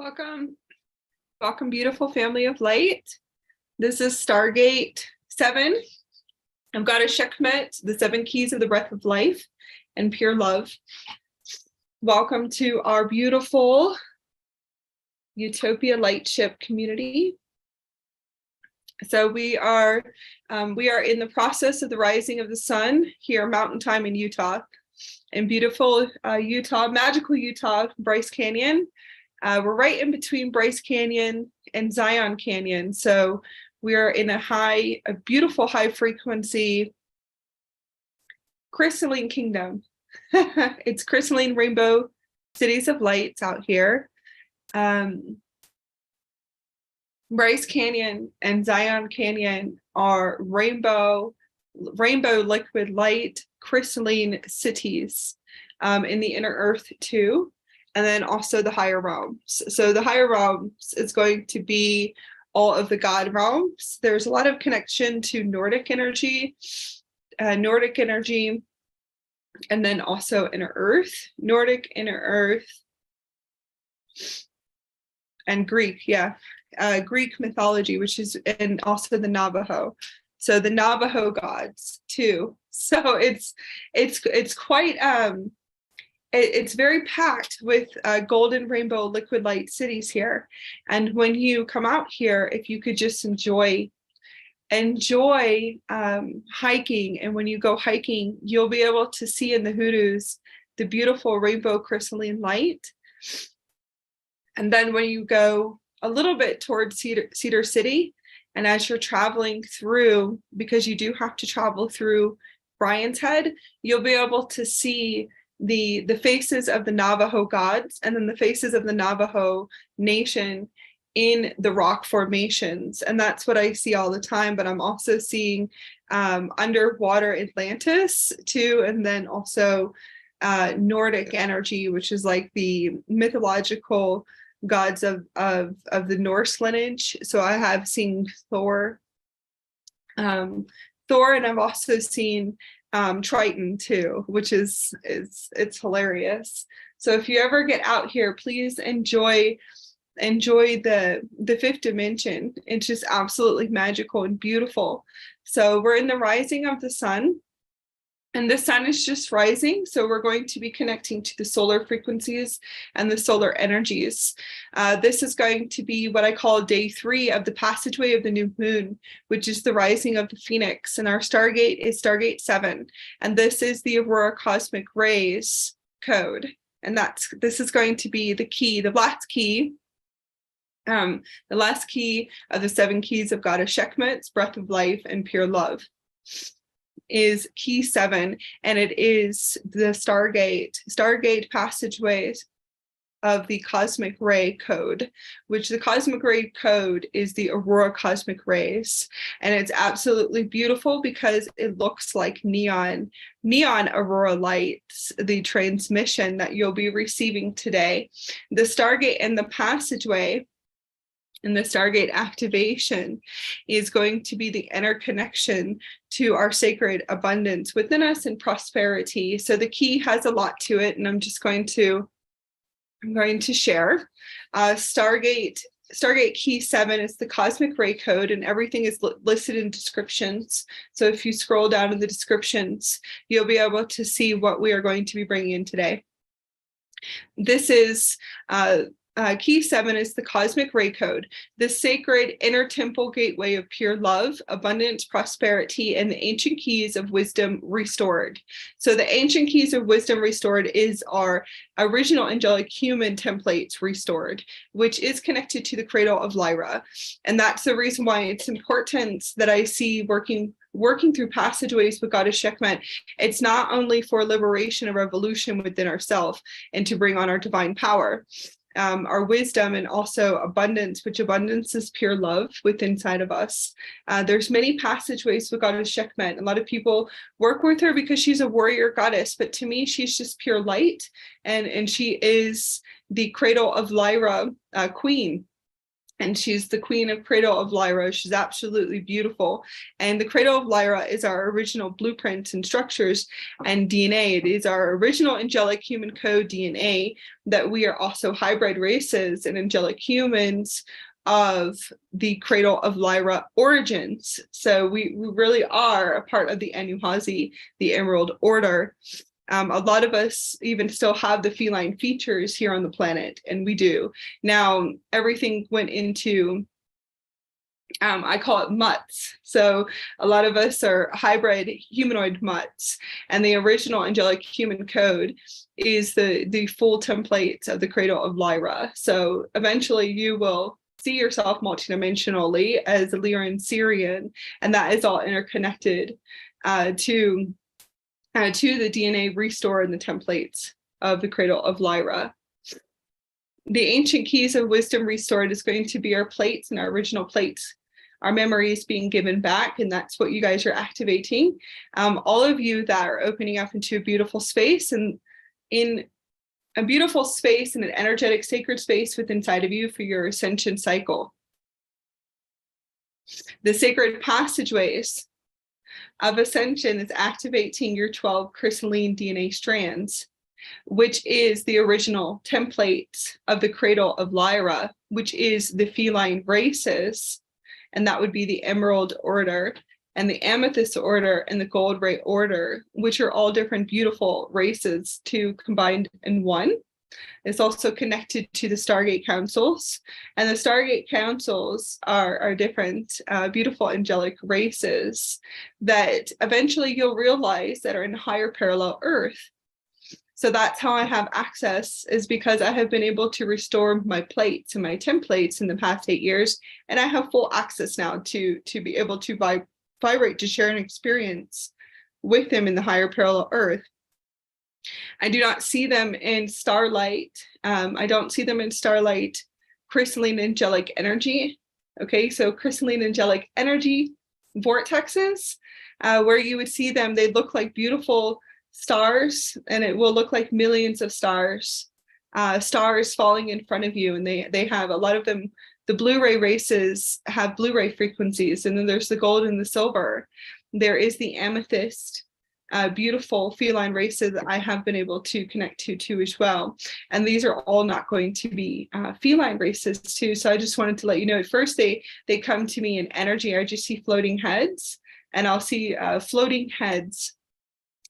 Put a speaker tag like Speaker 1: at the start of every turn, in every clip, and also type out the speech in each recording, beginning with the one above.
Speaker 1: Welcome, beautiful family of light. This is Stargate 7. I've got a Sekhmet, the 7 keys of the breath of life and pure love. Welcome to our beautiful Utopia Lightship community. So we are in the process of the rising of the sun here, Mountain Time in Utah, in beautiful Utah, magical Utah, Bryce Canyon. We're right in between Bryce Canyon and Zion Canyon. So we're in a beautiful high frequency crystalline kingdom. It's crystalline rainbow cities of lights out here. Bryce Canyon and Zion Canyon are rainbow liquid light crystalline cities in the inner earth too. And then also the higher realms. So the higher realms is going to be all of the God realms. There's a lot of connection to Nordic energy, and then also inner earth, Nordic, inner earth, and Greek, Greek mythology, which is, and also the Navajo. So the Navajo gods too. So it's quite it's very packed with golden rainbow liquid light cities here. And when you come out here, if you could just enjoy hiking, and when you go hiking, you'll be able to see in the hoodoos the beautiful rainbow crystalline light. And then when you go a little bit towards Cedar City, and as you're traveling through, because you do have to travel through Brian's Head, you'll be able to see the faces of the Navajo gods, and then the faces of the Navajo nation in the rock formations. And that's what I see all the time, but I'm also seeing underwater Atlantis too, and then also Nordic energy, which is like the mythological gods of the Norse lineage. So I have seen Thor, and I've also seen Triton too, which is it's hilarious. So if you ever get out here, please enjoy the fifth dimension. It's just absolutely magical and beautiful. So we're in the rising of the sun, and the sun is just rising. So we're going to be connecting to the solar frequencies and the solar energies. This is going to be what I call day 3 of the passageway of the new moon, which is the rising of the phoenix. And our Stargate is Stargate 7. And this is the Aurora cosmic rays code. And this is going to be the key, the last key of the 7 keys of Goddess Sekhmet's breath of life and pure love. Is key 7, and it is the Stargate passageways of the cosmic ray code, which the cosmic ray code is the Aurora cosmic rays. And it's absolutely beautiful because it looks like neon Aurora lights, the transmission that you'll be receiving today. The Stargate and the passageway and the Stargate activation is going to be the interconnection to our sacred abundance within us and prosperity. So the key has a lot to it, and I'm going to share. Stargate key 7 is the cosmic ray code, and everything is listed in descriptions. So if you scroll down to the descriptions, you'll be able to see what we are going to be bringing in today. This is key 7 is the cosmic ray code, the sacred inner temple gateway of pure love, abundance, prosperity, and the ancient keys of wisdom restored. So the ancient keys of wisdom restored is our original angelic human templates restored, which is connected to the cradle of Lyra. And that's the reason why it's important that I see working through passageways with Goddess Sekhmet. It's not only for liberation and revolution within ourselves and to bring on our divine power, our wisdom, and also abundance, which abundance is pure love within inside of us. There's many passageways with Goddess Sekhmet. A lot of people work with her because she's a warrior goddess, but to me, she's just pure light, and she is the cradle of Lyra queen. And she's the queen of Cradle of Lyra. She's absolutely beautiful. And the Cradle of Lyra is our original blueprints and structures and DNA. It is our original angelic human code DNA, that we are also hybrid races and angelic humans of the Cradle of Lyra origins. So we really are a part of the Anuhazi, the Emerald Order. A lot of us even still have the feline features here on the planet, and we do. Now, everything went into, I call it mutts. So a lot of us are hybrid humanoid mutts, and the original angelic human code is the full template of the Cradle of Lyra. So eventually you will see yourself multidimensionally as a Lyran Syrian, and that is all interconnected to the DNA restore and the templates of the Cradle of Lyra. The ancient keys of wisdom restored is going to be our plates and our original plates. Our memories being given back, and that's what you guys are activating. All of you that are opening up into a beautiful space, and in a beautiful space and an energetic sacred space within inside of you for your ascension cycle. The sacred passageways of ascension is activating your 12 crystalline DNA strands, which is the original template of the Cradle of Lyra, which is the feline races, and that would be the Emerald Order and the Amethyst Order and the Gold Ray Order, which are all different beautiful races to combined in one. It's also connected to the Stargate councils, and the Stargate councils are different beautiful angelic races that eventually you'll realize that are in higher parallel Earth. So that's how I have access, is because I have been able to restore my plates and my templates in the past 8 years, and I have full access now to be able to vibrate, to share an experience with them in the higher parallel Earth. I do not see them in starlight. I don't see them in starlight crystalline angelic energy. Okay, so crystalline angelic energy vortexes, where you would see them, they look like beautiful stars, and it will look like millions of stars falling in front of you. And they have a lot of them. The Blu-ray races have Blu-ray frequencies, and then there's the gold and the silver. There is the amethyst. Beautiful feline races that I have been able to connect to as well. And these are all not going to be feline races too. So I just wanted to let you know, at first they come to me in energy. I just see floating heads, and I'll see floating heads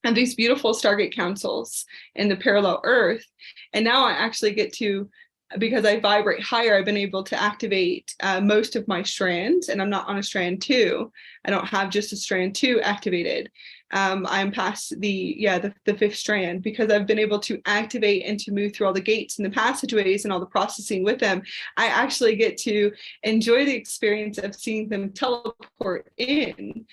Speaker 1: and these beautiful Stargate councils in the parallel Earth. And now I actually get to, because I vibrate higher, I've been able to activate most of my strands, and I'm not on a strand 2. I don't have just a strand 2 activated. I'm past the fifth strand, because I've been able to activate and to move through all the gates and the passageways and all the processing with them. I actually get to enjoy the experience of seeing them teleport in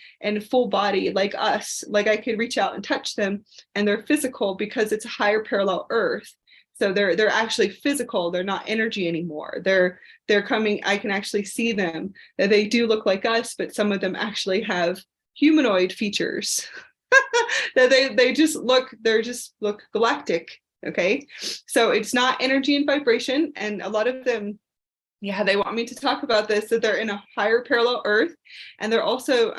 Speaker 1: full body like us. Like I could reach out and touch them, and they're physical because it's a higher parallel Earth. So they're actually physical. They're not energy anymore. They're coming. I can actually see them. That they do look like us, but some of them actually have humanoid features. That they just look galactic. Okay, so it's not energy and vibration. And a lot of them, they want me to talk about this, that they're in a higher parallel Earth, and they're also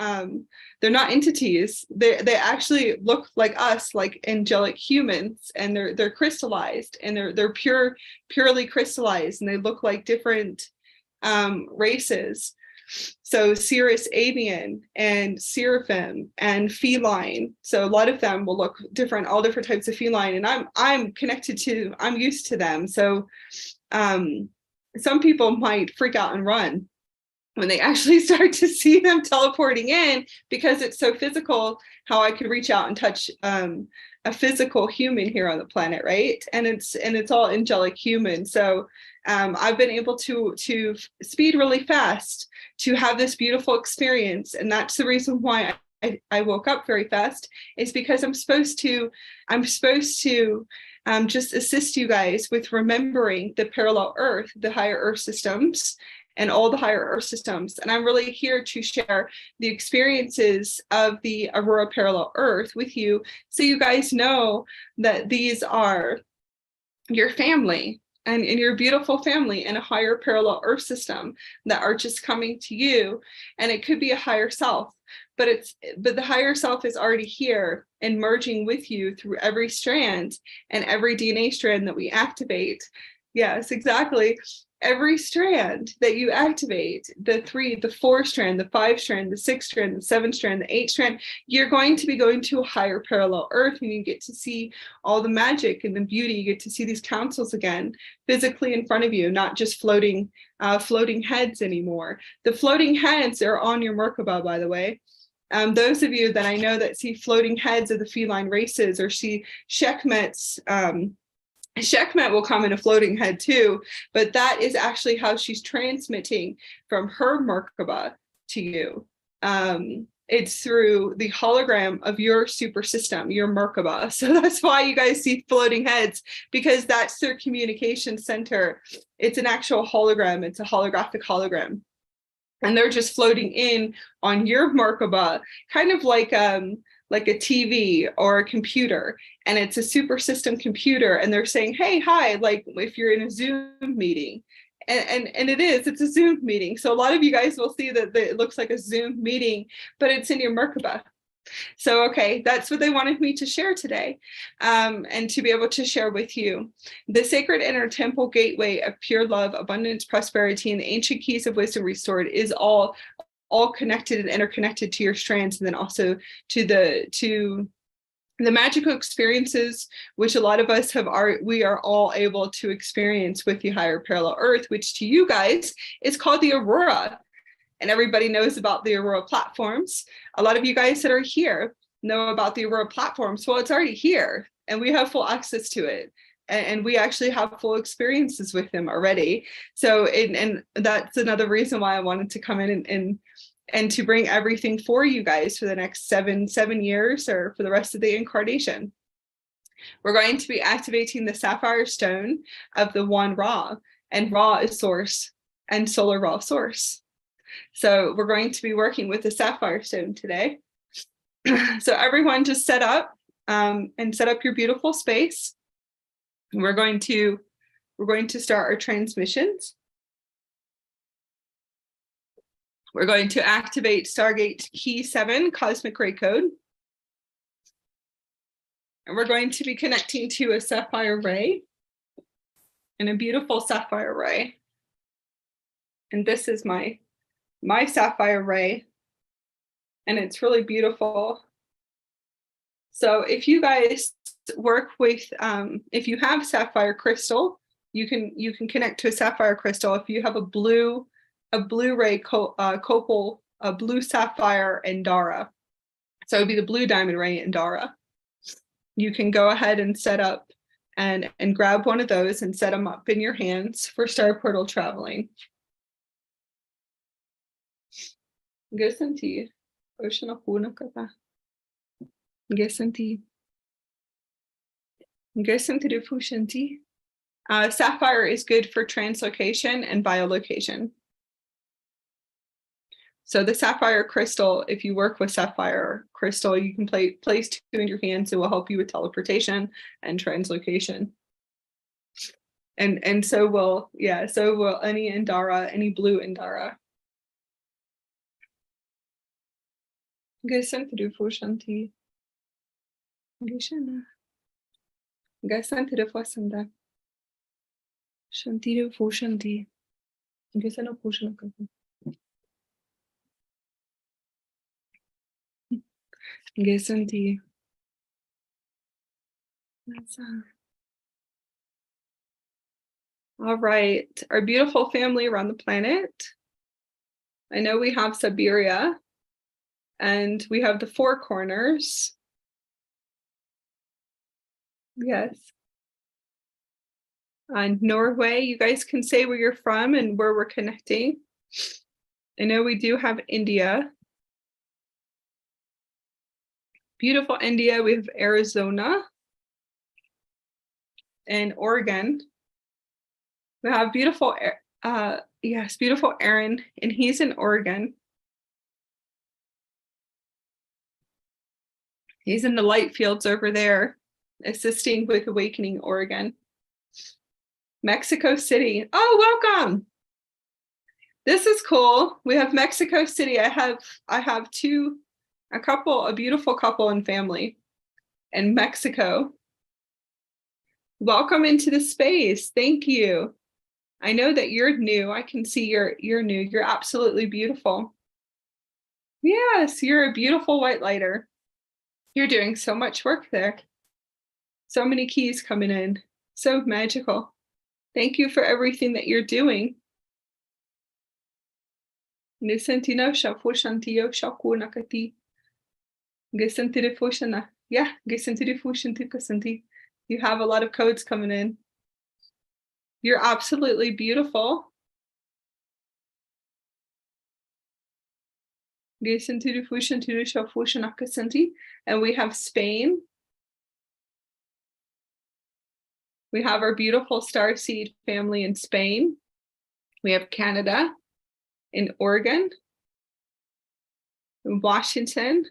Speaker 1: they're not entities. They actually look like us, like angelic humans, and they're crystallized, and they're purely crystallized, and they look like different races. So Cirrus avian and seraphim and feline. So a lot of them will look different, all different types of feline, and I'm connected to, I'm used to them. So some people might freak out and run when they actually start to see them teleporting in, because it's so physical how I could reach out and touch a physical human here on the planet, right? And it's all angelic human. So I've been able to speed really fast to have this beautiful experience. And that's the reason why I woke up very fast, is because I'm supposed to just assist you guys with remembering the parallel Earth, the higher Earth systems, and all the higher Earth systems. And I'm really here to share the experiences of the Aurora parallel Earth with you, so you guys know that these are your family. and in your beautiful family and a higher parallel earth system that are just coming to you. And it could be a higher self, but the higher self is already here and merging with you through every strand and every DNA strand that we activate. Yes, exactly. Every strand that you activate, the 3, the 4 strand, the 5 strand, the 6 strand, the 7 strand, the 8 strand, you're going to be going to a higher parallel earth, and you get to see all the magic and the beauty. You get to see these councils again physically in front of you, not just floating heads anymore. The floating heads are on your Merkaba, by the way. Those of you that I know that see floating heads of the feline races or see Sekhmet's, Sekhmet will come in a floating head too, but that is actually how she's transmitting from her Merkaba to you. It's through the hologram of your super system, your Merkaba. So that's why you guys see floating heads, because that's their communication center. It's an actual hologram. It's a holographic hologram. And they're just floating in on your Merkaba, kind of like a TV or a computer, and it's a super system computer, and they're saying, hey, hi, like if you're in a Zoom meeting, and it's a Zoom meeting. So a lot of you guys will see that it looks like a Zoom meeting, but it's in your Merkaba. So, okay, that's what they wanted me to share today, and to be able to share with you. The sacred inner temple gateway of pure love, abundance, prosperity, and the ancient keys of wisdom restored is all connected and interconnected to your strands, and then also to the magical experiences, which a lot of us we are all able to experience with the higher parallel earth, which to you guys is called the Aurora. And everybody knows about the Aurora platforms. A lot of you guys that are here know about the Aurora platforms. Well, it's already here, and we have full access to it. And we actually have full experiences with them already. So, and that's another reason why I wanted to come in and to bring everything for you guys for the next seven years, or for the rest of the incarnation. We're going to be activating the sapphire stone of the one Ra, and Ra is source and solar Ra source. So we're going to be working with the sapphire stone today. So everyone just set up and set up your beautiful space. We're going to start our transmissions. We're going to activate Stargate Key 7 Cosmic Ray Code. And we're going to be connecting to a sapphire ray, and a beautiful sapphire ray. And this is my sapphire ray, and it's really beautiful. So if you guys work with, if you have sapphire crystal, you can connect to a sapphire crystal. If you have a blue ray copal, a blue sapphire and Dara, so it would be the blue diamond ray and Dara, you can go ahead and set up and grab one of those and set them up in your hands for star portal traveling. Gesanti, ocean of Hunakata. Gesanti. Gesanti de Fushanti. Sapphire is good for translocation and biolocation. So the sapphire crystal, if you work with sapphire crystal, you can place 2 in your hands. It will help you with teleportation and translocation. And so will any Indara, any blue Indara. Gesanti Fushanti. Geshana. Gesanti Fusanda. Shanti Fushanti. Gesana Fushanka. Gesanti. All right, our beautiful family around the planet. I know we have Siberia, and we have the 4 corners. Yes. Norway, you guys can say where you're from and where we're connecting. I know we do have India. Beautiful India, we have Arizona and Oregon. We have beautiful, beautiful Aaron, and he's in Oregon. He's in the light fields over there, assisting with awakening Oregon. Mexico City. Oh, welcome. This is cool. We have Mexico City. I have a beautiful couple and family in Mexico. Welcome into the space. Thank you. I know that you're new. I can see you're new. You're absolutely beautiful. Yes, you're a beautiful white lighter. You're doing so much work there. So many keys coming in. So magical. Thank you for everything that you're doing. You have a lot of codes coming in. You're absolutely beautiful. And we have Spain. We have our beautiful Starseed family in Spain. We have Canada, in Oregon, in Washington.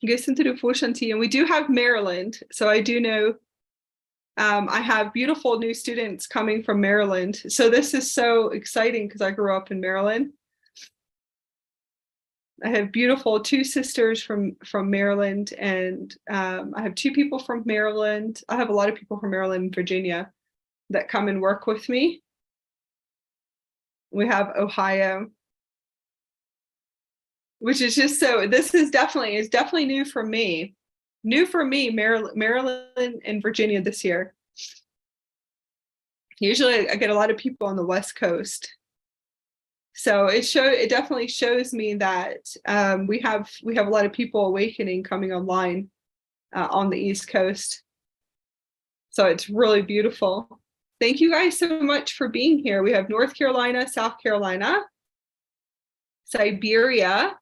Speaker 1: And we do have Maryland. So I do know I have beautiful new students coming from Maryland. So this is so exciting because I grew up in Maryland. I have beautiful two sisters from Maryland, and I have two people from Maryland. I have a lot of people from Maryland and Virginia that come and work with me. We have Ohio, which is just so, this is definitely new for me. New for me, Maryland and Virginia this year. Usually I get a lot of people on the West Coast. So it definitely shows me that we have a lot of people awakening coming online on the East Coast. So it's really beautiful. Thank you guys so much for being here. We have North Carolina, South Carolina, Siberia.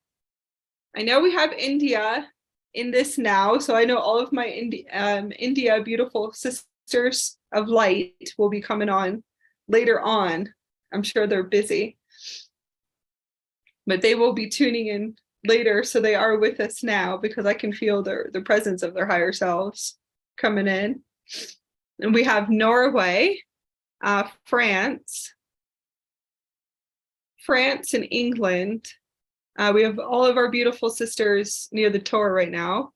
Speaker 1: I know we have India in this now, so I know all of my India beautiful sisters of light will be coming on later on. I'm sure they're busy, but they will be tuning in later, so they are with us now because I can feel the presence of their higher selves coming in. And we have Norway, France and England. We have all of our beautiful sisters near the Tor right now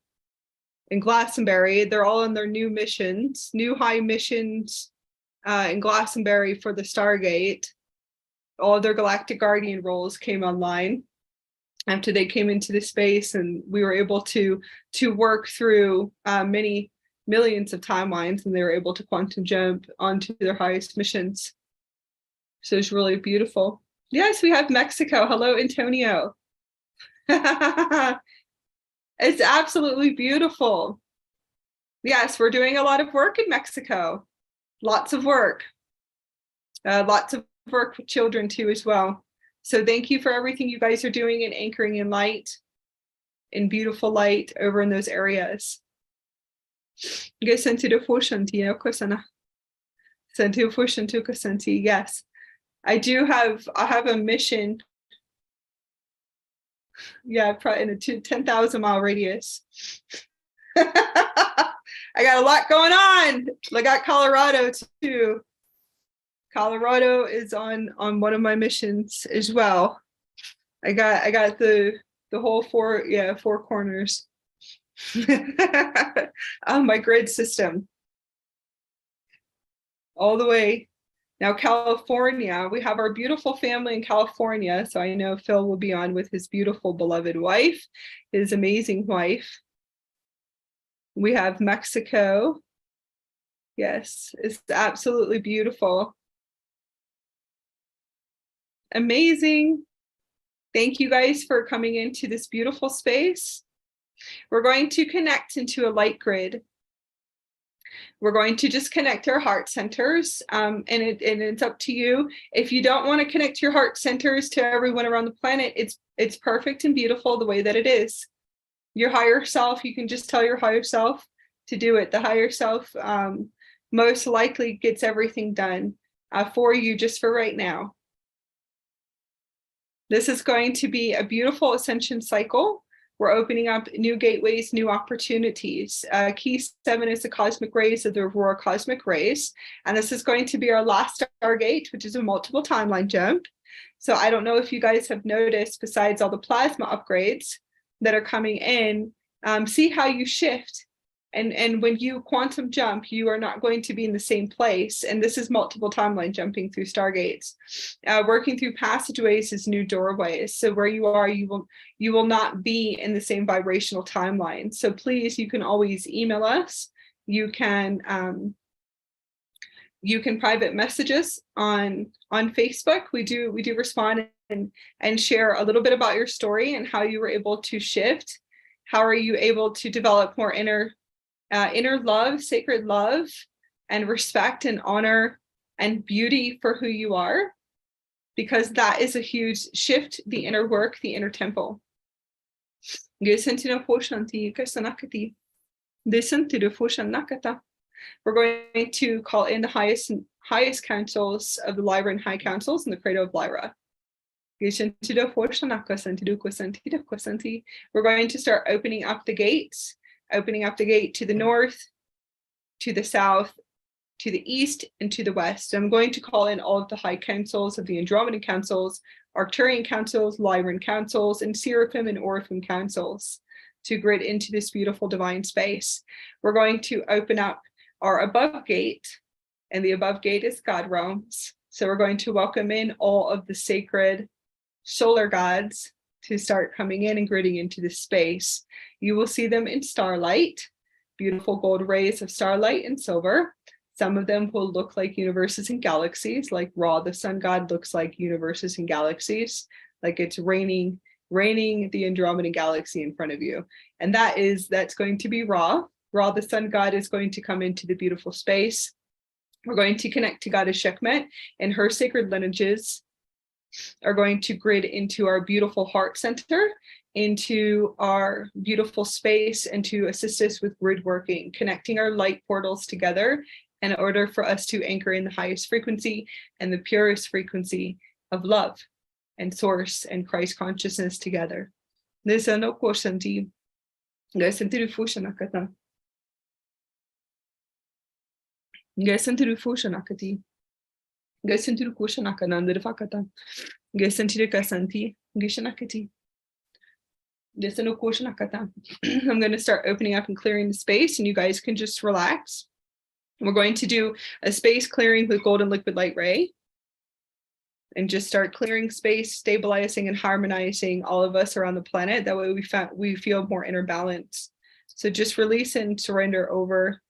Speaker 1: in Glastonbury. They're all on their new missions, new high missions in Glastonbury for the Stargate. All of their Galactic Guardian roles came online after they came into the space, and we were able to work through many millions of timelines, and they were able to quantum jump onto their highest missions. So it's really beautiful. Yes, we have Mexico. Hello, Antonio. It's absolutely beautiful. Yes, we're doing a lot of work in Mexico. Lots of work. Lots of work with children too as well. So thank you for everything you guys are doing in anchoring in light, in beautiful light over in those areas. Yes. I have a mission. Yeah, probably in a 10,000 mile radius. I got a lot going on. I got Colorado too. Colorado is on one of my missions as well. I got the whole four corners on my grid system all the way. Now, California, we have our beautiful family in California. So I know Phil will be on with his beautiful beloved wife, his amazing wife. We have Mexico. Yes, it's absolutely beautiful. Amazing. Thank you guys for coming into this beautiful space. We're going to connect into a light grid. We're going to just connect our heart centers, and it's up to you. If you don't want to connect your heart centers to everyone around the planet, it's perfect and beautiful the way that it is. Your higher self, you can just tell your higher self to do it. The higher self most likely gets everything done for you just for right now. This is going to be a beautiful ascension cycle We're opening up new gateways, new opportunities. Key 7 is the cosmic rays of the Aurora cosmic rays. And this is going to be our last Stargate, which is a multiple timeline jump. So I don't know if you guys have noticed, besides all the plasma upgrades that are coming in, see how you shift. And when you quantum jump, you are not going to be in the same place. And this is multiple timeline jumping through Stargates. Working through passageways is new doorways. So where you are, you will not be in the same vibrational timeline. So please, you can always email us. You can private message us on Facebook. We do respond and share a little bit about your story and how you were able to shift. How are you able to develop more inner love, sacred love, and respect and honor and beauty for who you are? Because that is a huge shift, the inner work, the inner temple. We're going to call in the highest councils of the Lyran high councils in the cradle of Lyra. We're going to start opening up the gates. Opening up the gate to the north, to the south, to the east, and to the west. So I'm going to call in all of the high councils of the Andromedan councils, Arcturian councils, Lyran councils, and Seraphim and Oraphim councils to grid into this beautiful divine space. We're going to open up our above gate, and the above gate is God realms. So we're going to welcome in all of the sacred solar gods to start coming in and gridding into this space. You will see them in starlight, beautiful gold rays of starlight and silver. Some of them will look like universes and galaxies, like Ra, the sun god, looks like universes and galaxies, like it's raining the Andromedan galaxy in front of you. And that's going to be Ra. Ra, the sun god, is going to come into the beautiful space. We're going to connect to goddess Sekhmet, and her sacred lineages are going to grid into our beautiful heart center, into our beautiful space, and to assist us with grid working, connecting our light portals together in order for us to anchor in the highest frequency and the purest frequency of love and source and Christ consciousness together. I'm going to start opening up and clearing the space, and you guys can just relax. We're going to do a space clearing with golden liquid light ray and just start clearing space, stabilizing and harmonizing all of us around the planet. That way we feel more inner balance. So just release and surrender over,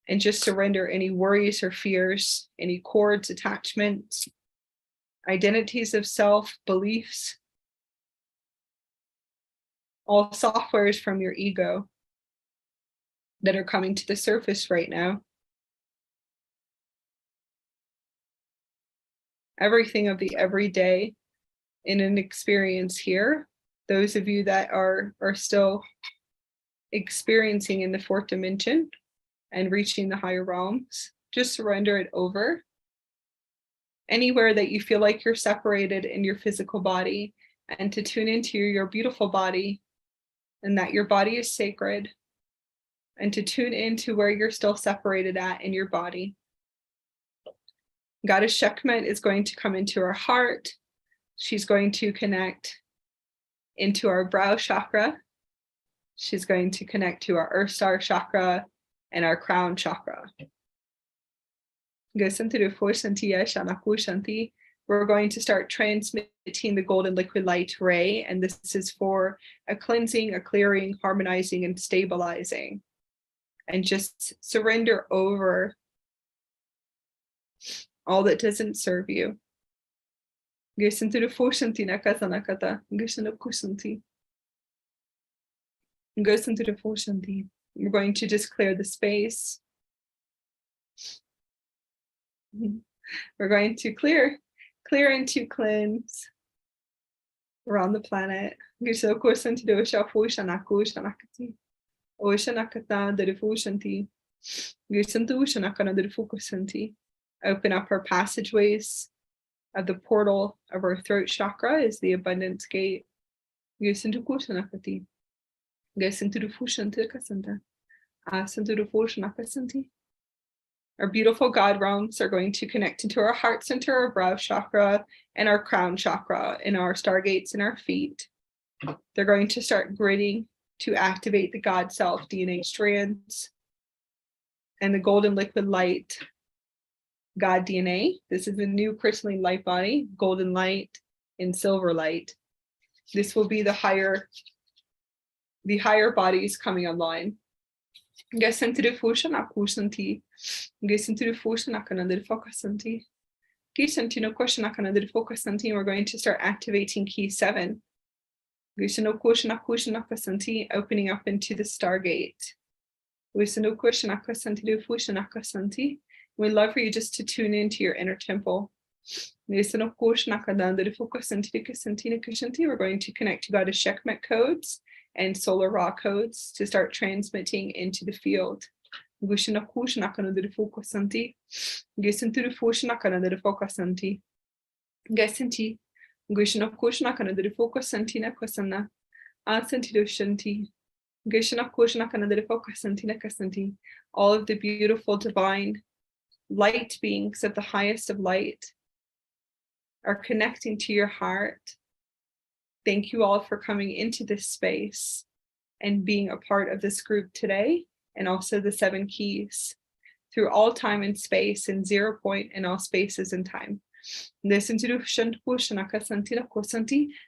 Speaker 1: and just surrender any worries or fears, any cords, attachments, identities of self, beliefs, all softwares from your ego that are coming to the surface right now. Everything of the everyday in an experience here. Those of you that are still experiencing in the fourth dimension and reaching the higher realms, just surrender it over. Anywhere that you feel like you're separated in your physical body, and to tune into your beautiful body, and that your body is sacred, and to tune into where you're still separated at in your body. Goddess Sekhmet is going to come into our heart. She's going to connect into our brow chakra. She's going to connect to our Earth Star chakra and our crown chakra. We're going to start transmitting the golden liquid light ray, and this is for a cleansing, a clearing, harmonizing, and stabilizing. And just surrender over all that doesn't serve you. We're going to just clear the space. We're going to clear and to cleanse around the planet. Open up our passageways. Of the portal of our throat chakra is the abundance gate. Our beautiful God realms are going to connect into our heart center, our brow chakra, and our crown chakra, and our stargates in our feet. They're going to start gridding to activate the God self DNA strands and the golden liquid light God DNA. This is a new crystalline light body, golden light and silver light. This will be the higher bodies coming online. Get into the fusion of Kusanti. Get into the fusion of another focusanti. Get into no question of another focusanti. We're going to start activating key 7. Get no question of Kusanti, opening up into the Stargate. With no question of Kusanti, fusion of Kusanti. We'd love for you just to tune into your inner temple. We're going to connect to Goddess Sekhmet codes and solar raw codes to start transmitting into the field. All of the beautiful divine light beings of the highest of light are connecting to your heart. Thank you all for coming into this space and being a part of this group today, and also the 7 keys through all time and space and 0 point in all spaces and time.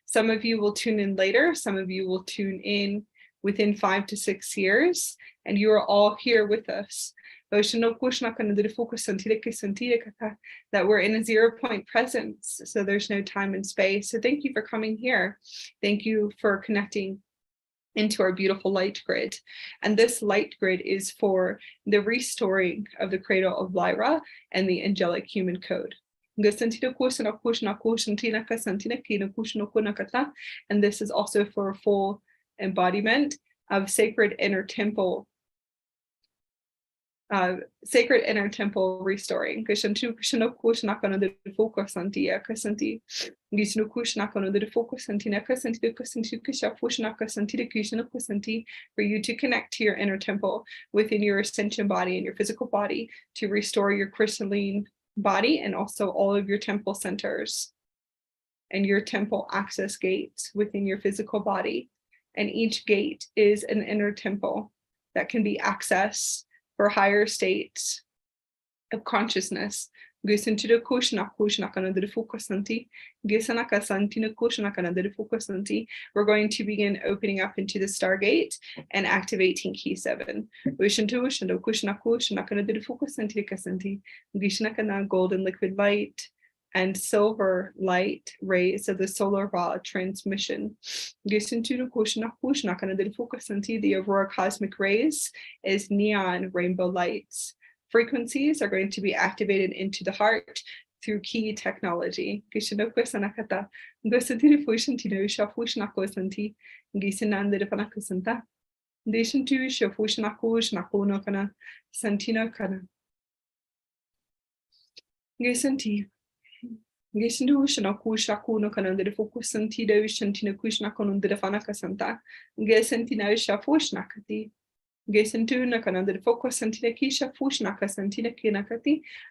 Speaker 1: Some of you will tune in later, some of you will tune in within 5 to 6 years, and you are all here with us. That we're in a 0 point presence, so there's no time and space. So thank you for coming here. Thank you for connecting into our beautiful light grid. And this light grid is for the restoring of the cradle of Lyra and the angelic human code. And this is also for a full embodiment of sacred inner temple restoring. For you to connect to your inner temple within your ascension body and your physical body to restore your crystalline body, and also all of your temple centers and your temple access gates within your physical body. And each gate is an inner temple that can be accessed for higher states of consciousness. We're going to begin opening up into the Stargate and activating key 7. Golden liquid light and silver light rays of the solar raw transmission. The Aurora cosmic rays is neon rainbow lights. Frequencies are going to be activated into the heart through key technology.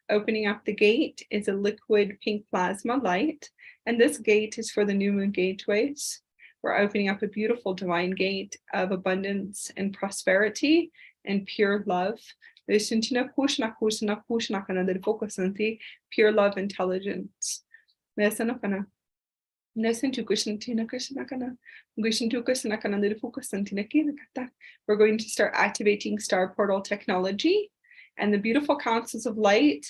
Speaker 1: Opening up the gate is a liquid pink plasma light, and this gate is for the new moon gateways. We're opening up a beautiful divine gate of abundance and prosperity and pure love. Pure love intelligence. We're going to start activating star portal technology and the beautiful councils of light,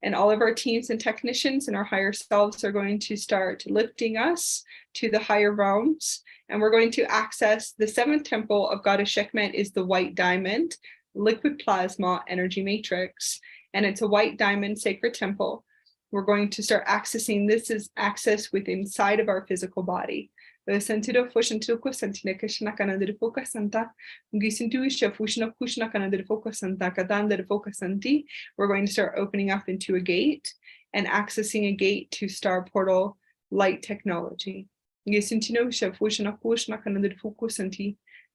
Speaker 1: and all of our teams and technicians and our higher selves are going to start lifting us to the higher realms. And we're going to access the 7th temple of Goddess Sekhmet is the white diamond, liquid plasma energy matrix. And it's a white diamond sacred temple. We're going to start accessing, this is access within inside of our physical body. We're going to start opening up into a gate and accessing a gate to star portal light technology.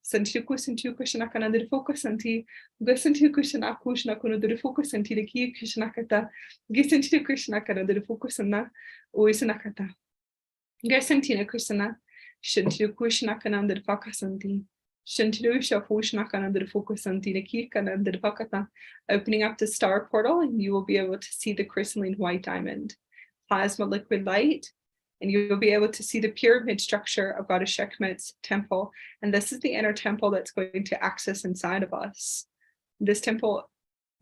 Speaker 1: Sentido Kusantu Kushanakana de Focus Santi, Gusantu Kushana Kushnakuna de Focus Santi, the Ki Kushanakata, Gisanti Kushanakana de Focusana, Uisanakata. Gasantina Kusana, Shintu Kushnakana de Fakasanti, Shintu Shafushnakana de Focusanti, the Ki Kana de Fakata, opening up the star portal, and you will be able to see the crystalline white diamond, plasma liquid light. And you'll be able to see the pyramid structure of Goddess Sekhmet's temple. And this is the inner temple that's going to access inside of us. This temple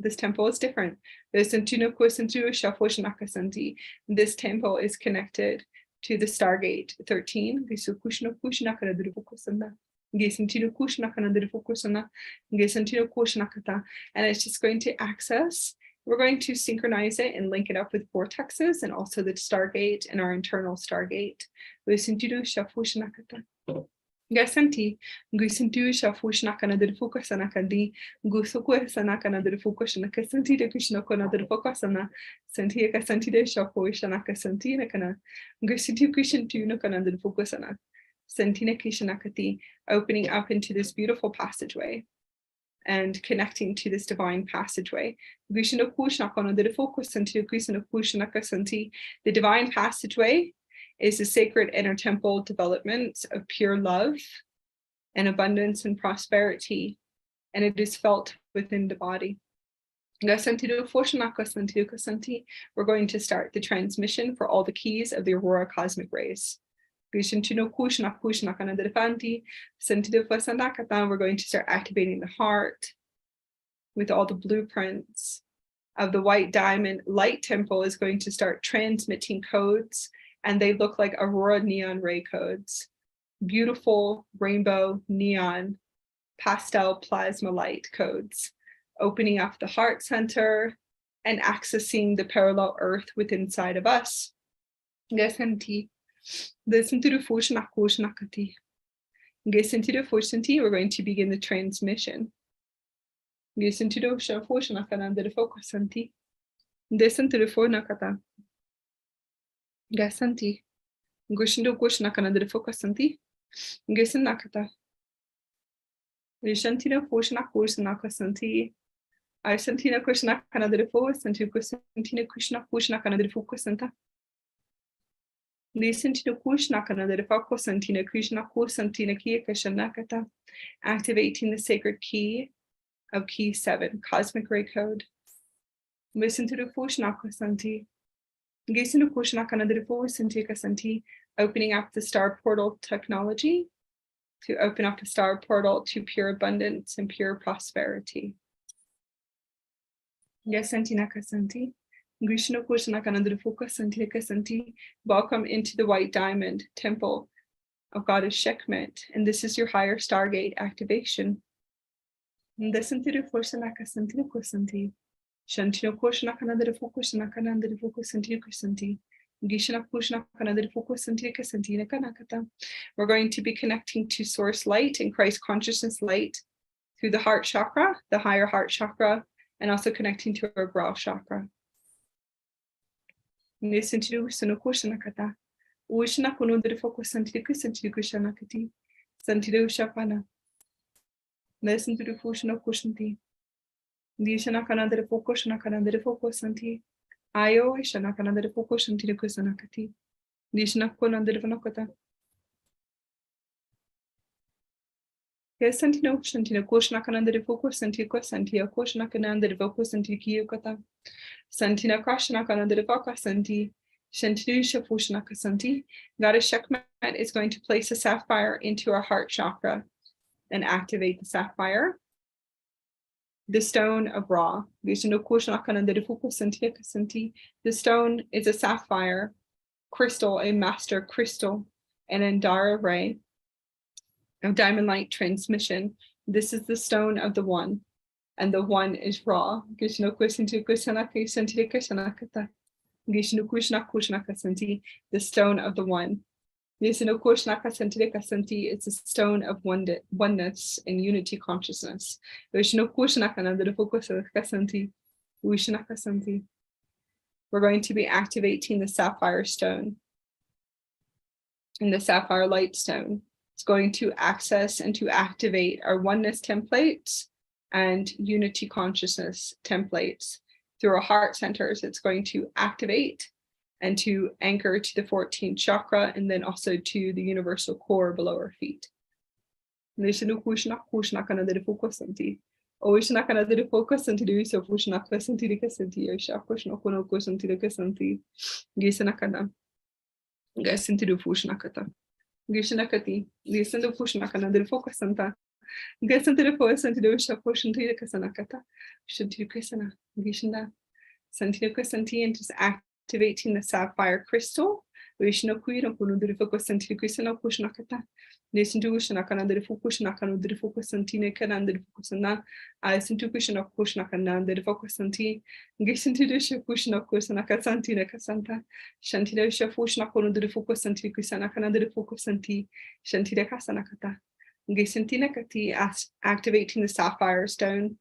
Speaker 1: is different. This temple is connected to the Stargate 13. And it's just going to access. We're going to synchronize it and link it up with vortexes and also the Stargate and our internal Stargate. Gasanti, Gusintu Shafushnakana de Fukasanakandi, Gusukusanakana de Fukashanakasanti de Krishnakona de Fokasana, Santia Kasanti de Shafuishanaka Santinakana, Gusitu Krishantu Nakana de Fukasana, Santina Kishanakati, opening up into this beautiful passageway and connecting to this divine passageway. The divine passageway is the sacred inner temple development of pure love and abundance and prosperity, and it is felt within the body. We're going to start the transmission for all the keys of the Aurora cosmic rays. We're going to start activating the heart with all the blueprints of the white diamond. Light temple is going to start transmitting codes, and they look like Aurora neon ray codes. Beautiful rainbow neon pastel plasma light codes, opening up the heart center and accessing the parallel earth within inside of us. We're going to begin the transmission. Activating the sacred key of key 7, cosmic ray code. Opening up the star portal technology to open up the star portal to pure abundance and pure prosperity. Welcome into the white diamond temple of Goddess Sekhmet, and this is your higher Stargate activation. We're going to be connecting to source light and Christ consciousness light through the heart chakra, the higher heart chakra, and also connecting to our brow chakra. Listen to the fusion of Kushanti. Dishanakana de Fokoshanakana de Fokosanti. Io Shanakana de Fokoshanti de Kusanakati. Dishanakona de Vanokata. Yes, Santino Shantino Koshanakana de Fokosanti Kosanti, Koshanakana de Vokosanti Kiyokata. Santina Krashanakana de Vokasanti. Shantu Shafushanakasanti. Goddess Sekhmet is going to place a sapphire into our heart chakra and activate the sapphire. The stone of Ra. The stone is a sapphire crystal, a master crystal, an Andara ray of diamond light transmission. This is the stone of the one, and the one is Ra. The stone of the one. It's a stone of oneness and unity consciousness. We're going to be activating the sapphire stone and the sapphire light stone It's going to access and to activate our oneness templates and unity consciousness templates. Through our heart centers, it's going to activate and to anchor to the 14th chakra, and then also to the universal core below our feet. Gishanakati, listen to Pushnakana, the focus Santa. Get into the forest and to do Shaposhan to the Kasanakata, should to Krisana, Gishana, Santino Kasanti, and just activating the sapphire crystal. Vishnu Queen of Punu, the focus and to Krisana Pushnakata. Listen to Ushanakana, the Fukushnakana, the focus and Tina Kanan, the Fukusana. I listen to Kushan of Pushnakana, the focus and tea. Listen to the Shapushna of Kusanaka Santina Kasanta. Shantida Shafushnakon, the focus and tea, Kusanakana, the focus and tea. Shantida Kasanakata. Gesentina Kati, activating the sapphire stone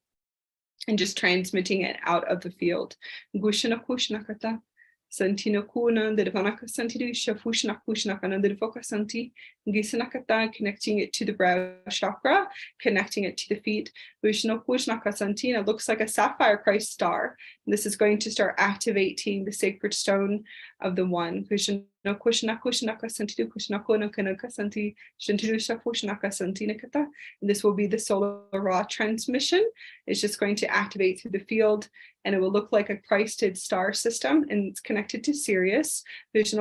Speaker 1: and just transmitting it out of the field. Gushana Kushnakata. Santino Kuna, the Vanaka Santi, Shafushna Kushnakana, the Vokasanti, Gisanakata, connecting it to the brow chakra, connecting it to the feet. Vishnu Kushnaka Santina looks like a sapphire Christ star. And this is going to start activating the sacred stone of the one. Vishnu Kushnaka Kushnaka Santi, Kushnakona Kanaka Santi, Shantidu Shafushnaka Santinakata. And this will be the solar raw transmission. It's just going to activate through the field, and it will look like a Christed star system, and it's connected to Sirius. And this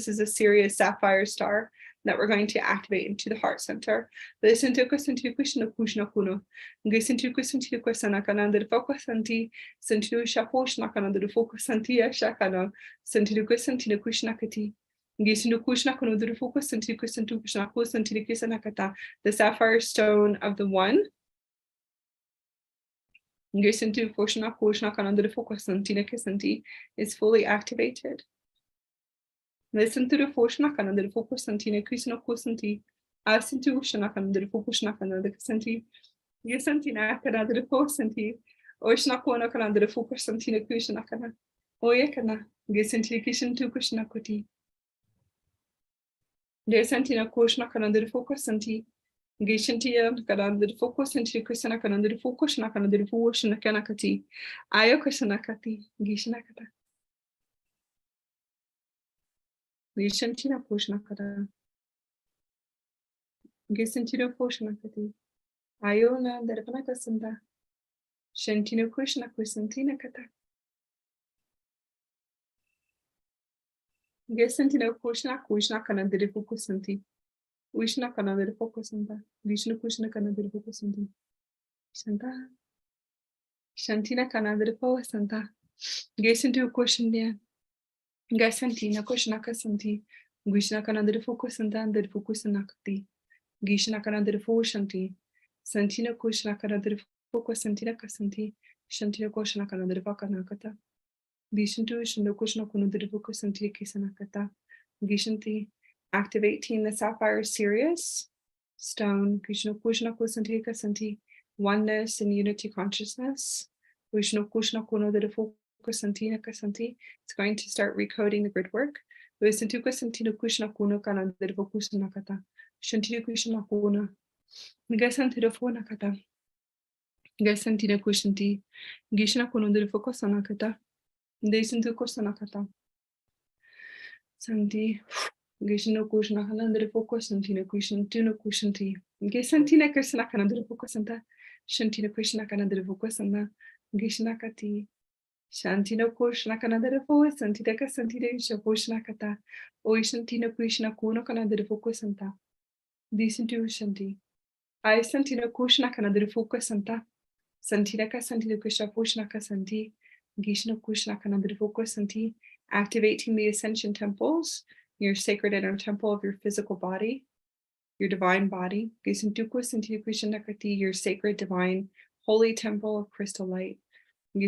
Speaker 1: is a Sirius sapphire star that we're going to activate into the heart center. The sapphire stone of the one. Listen to is fully activated. Listen to the Foshnakana, the Fokusantina, Kusno Kusanti, Asin to Ushanakan, the Fokushnakana, the Kusanti, Yasantina, the Fokusanti, Oshnakona, the Fokusantina, Kushanakana, Oyakana, Yasanti Kishan to Kushnakoti. Yasantina Kushnakana, the Fokusanti. Gishantia, Kadan, the focus into Kusanakan, the Fokushnakan, the Fushanakati, Ayakusanakati, Gishanakata. Gishantina Pushnakata. Gisantina Pushnakati. Iona, the Panakasanta. Shantina Kushna Kusantina Kata. Gisantina Kushnakan, the Fukusanti. Vishna Kanada Focusanta, Vishnu Kushna Kanada Focusanti, Santa Shantina Kanada Focusanta, Gasintu Kushandia, Gasantina Kushnaka Santi, Vishna Kanada Focusanta, and the Focusanakati, Gishna Kanada Foshanti, Santina Kushna Kanada Focusantina Kasanti, Shantina Kushna Kanada Vakanakata, Vishantu Shino Kushna Kunada Focusanti Kisanakata, Gishanti. Activating the sapphire Sirius stone, Krishna Kushna Kusanti Kasanti, oneness and unity consciousness. Krishna Kushna Kuno the Fokusantina Kasanti. It's going to start recoding the grid work. Visantu Kasantina Kushna Kuno Kana the Fokusanakata. Shantina Kushna Kuna. Gasanti the Fonakata. Gasantina Kushanti. Gishna Kuno the Fokusanakata. Desantu Kusanakata. Santi. Gishno Kushna Hanandra Focus Santina Kushan Tuna Kushanti. Gisantina Kushnakanandra Focusanta. Shantina Kushnakanandra Focusana. Gishnakati. Shantino Kushnakanandra Focus Santideka Santida Shaposhnakata. Oishantina Kushna Kuno Kanandra Focusanta. Disantu Shanti. I Santina Kushnakanandra Focusanta. Santinaka Santida Kushaposhnaka Santi. Gishno Kushnakanandra Focusanti. Activating the ascension temples. Your sacred inner temple of your physical body, your divine body, your sacred, divine, holy temple of crystal light. The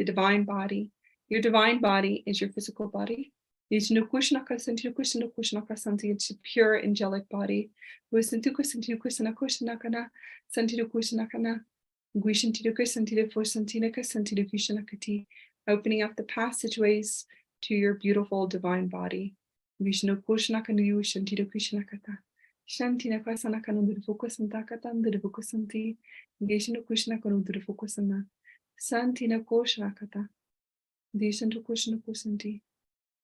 Speaker 1: divine body. Your divine body is your physical body. It's a pure angelic body. Opening up the passageways to your beautiful divine body. Vishnu Kushna Kanu Shantido Krishna Kata. Shantina Kasana Kanu Focusanta Katan the Vokusanti. Vishnu Kushna Kanu Focusana. Santina Koshna Kata. Dishantu Kushna Kusanti.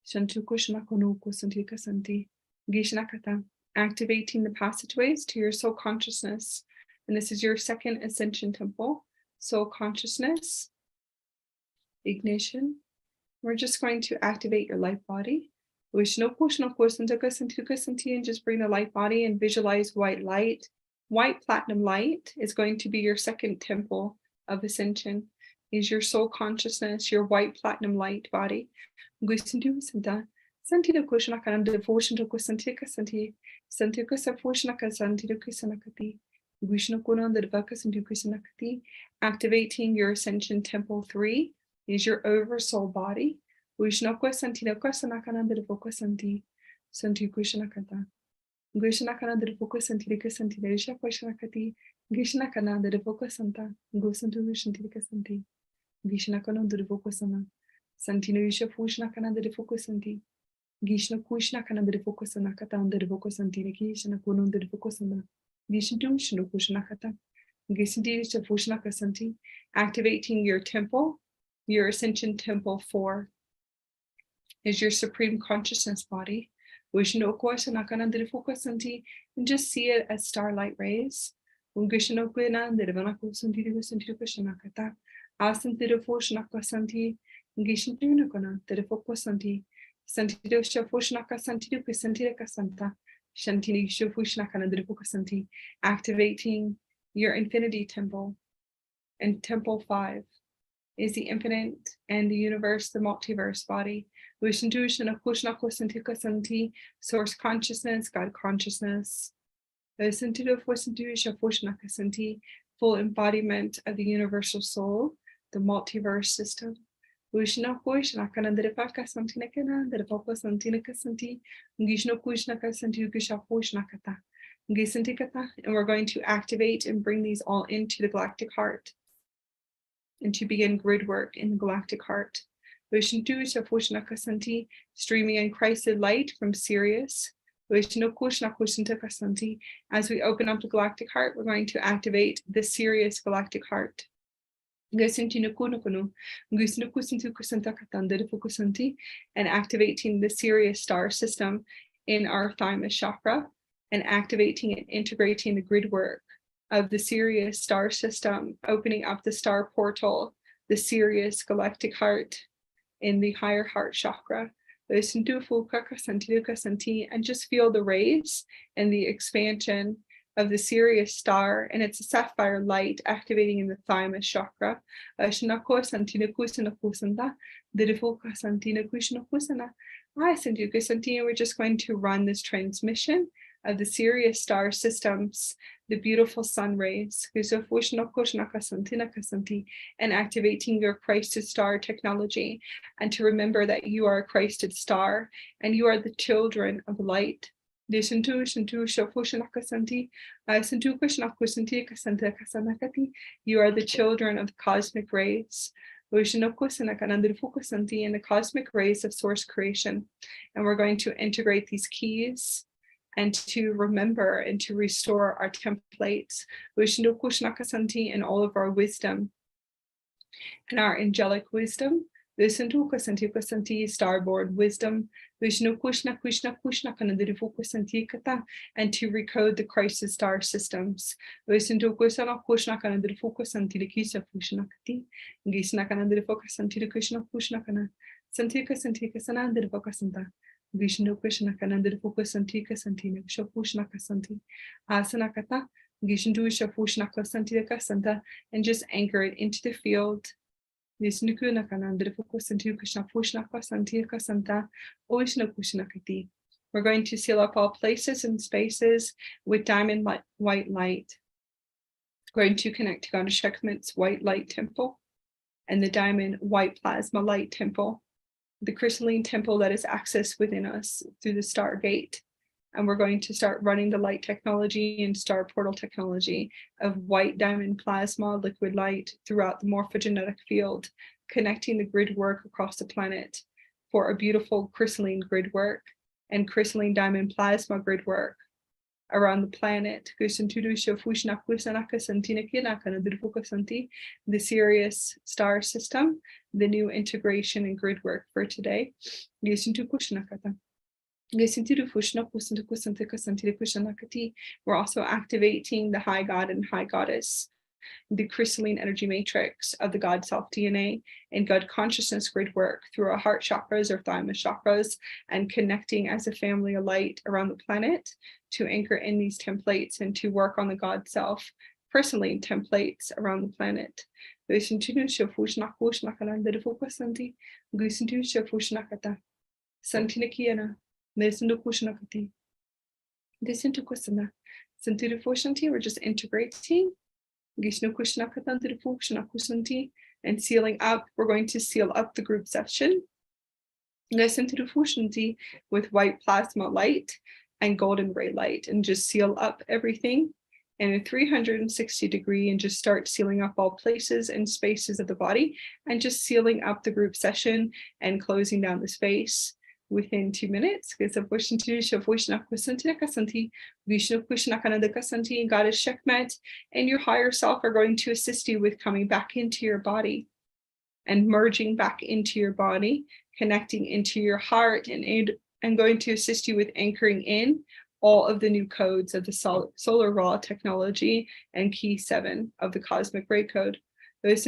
Speaker 1: Shantu Kushna Kanu Kusanti Kasanti. Gishna Kata. Activating the passageways to your soul consciousness. And this is your second ascension temple. Soul consciousness. Ignition. We're just going to activate your light body. And just bring the light body and visualize white light. White platinum light is going to be your second temple of ascension. Is your soul consciousness, your white platinum light body. Activating your ascension temple 3 is your oversoul body. Activating your temple, your ascension temple 4 is your supreme consciousness body. And just see it as starlight rays. Activating your infinity temple. And temple 5 is the infinite and the universe, the multiverse body. Source consciousness, God consciousness. Full embodiment of the universal soul, the multiverse system. And we're going to activate and bring these all into the galactic heart and to begin grid work in the galactic heart. Streaming in Christed light from Sirius. As we open up the galactic heart, we're going to activate the Sirius galactic heart. And activating the Sirius star system in our thymus chakra, and activating and integrating the grid work of the Sirius star system, opening up the star portal, the Sirius galactic heart in the higher heart chakra. And just feel the rays and the expansion of the Sirius star, and it's a sapphire light activating in the thymus chakra. And we're just going to run this transmission of the Sirius star systems, the beautiful sun rays, and activating your Christed star technology. And to remember that you are a Christed star and you are the children of light. You are the children of the cosmic rays. And the cosmic rays of source creation. And we're going to integrate these keys and to remember and to restore our templates and all of our wisdom and our angelic wisdom. Starboard wisdom, and to recode the crisis star systems. And just anchor it into the field. We're going to seal up all places and spaces with diamond white light. We're going to connect to God Sekhmet's white light temple and the diamond white plasma light temple, the crystalline temple that is accessed within us through the Stargate. And we're going to start running the light technology and star portal technology of white diamond plasma, liquid light throughout the morphogenetic field, connecting the grid work across the planet for a beautiful crystalline grid work and crystalline diamond plasma grid work around the planet. The Sirius star system, the new integration and grid work for today. We're also activating the high god and high goddess, the crystalline energy matrix of the God self DNA and God consciousness grid work through our heart chakras or thymus chakras, and connecting as a family of light around the planet to anchor in these templates and to work on the God self personally templates around the planet. We're just integrating and sealing up. We're going to seal up the group session with white plasma light and golden ray light, and just seal up everything in a 360-degree and just start sealing up all places and spaces of the body, and just sealing up the group session and closing down the space within 2 minutes. Goddess Sekhmet and your higher self are going to assist you with coming back into your body and merging back into your body, connecting into your heart, and going to assist you with anchoring in all of the new codes of the solar raw technology and key 7 of the cosmic ray code. They're just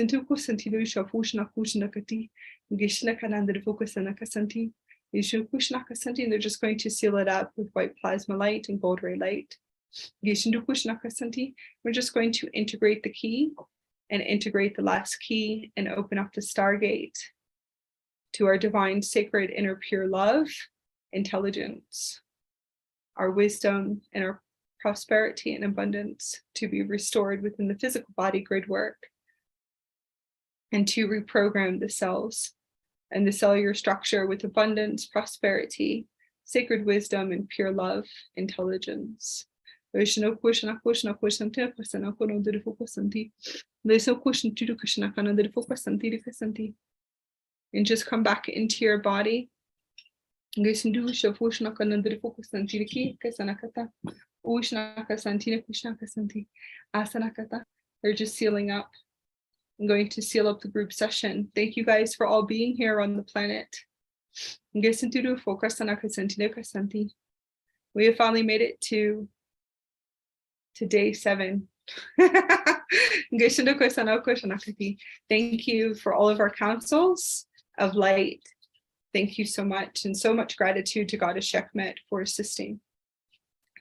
Speaker 1: going to seal it up with white plasma light and gold ray light. We're just going to integrate the key and integrate the last key and open up the Stargate to our divine, sacred, inner pure love, intelligence, our wisdom, and our prosperity and abundance to be restored within the physical body grid work, and to reprogram the cells and the cellular structure with abundance, prosperity, sacred wisdom, and pure love, intelligence. And just come back into your body. They're just sealing up. I'm going to seal up the group session. Thank you guys for all being here on the planet. We have finally made it to day 7. Thank you for all of our councils of light. Thank you so much, and so much gratitude to Goddess Sekhmet for assisting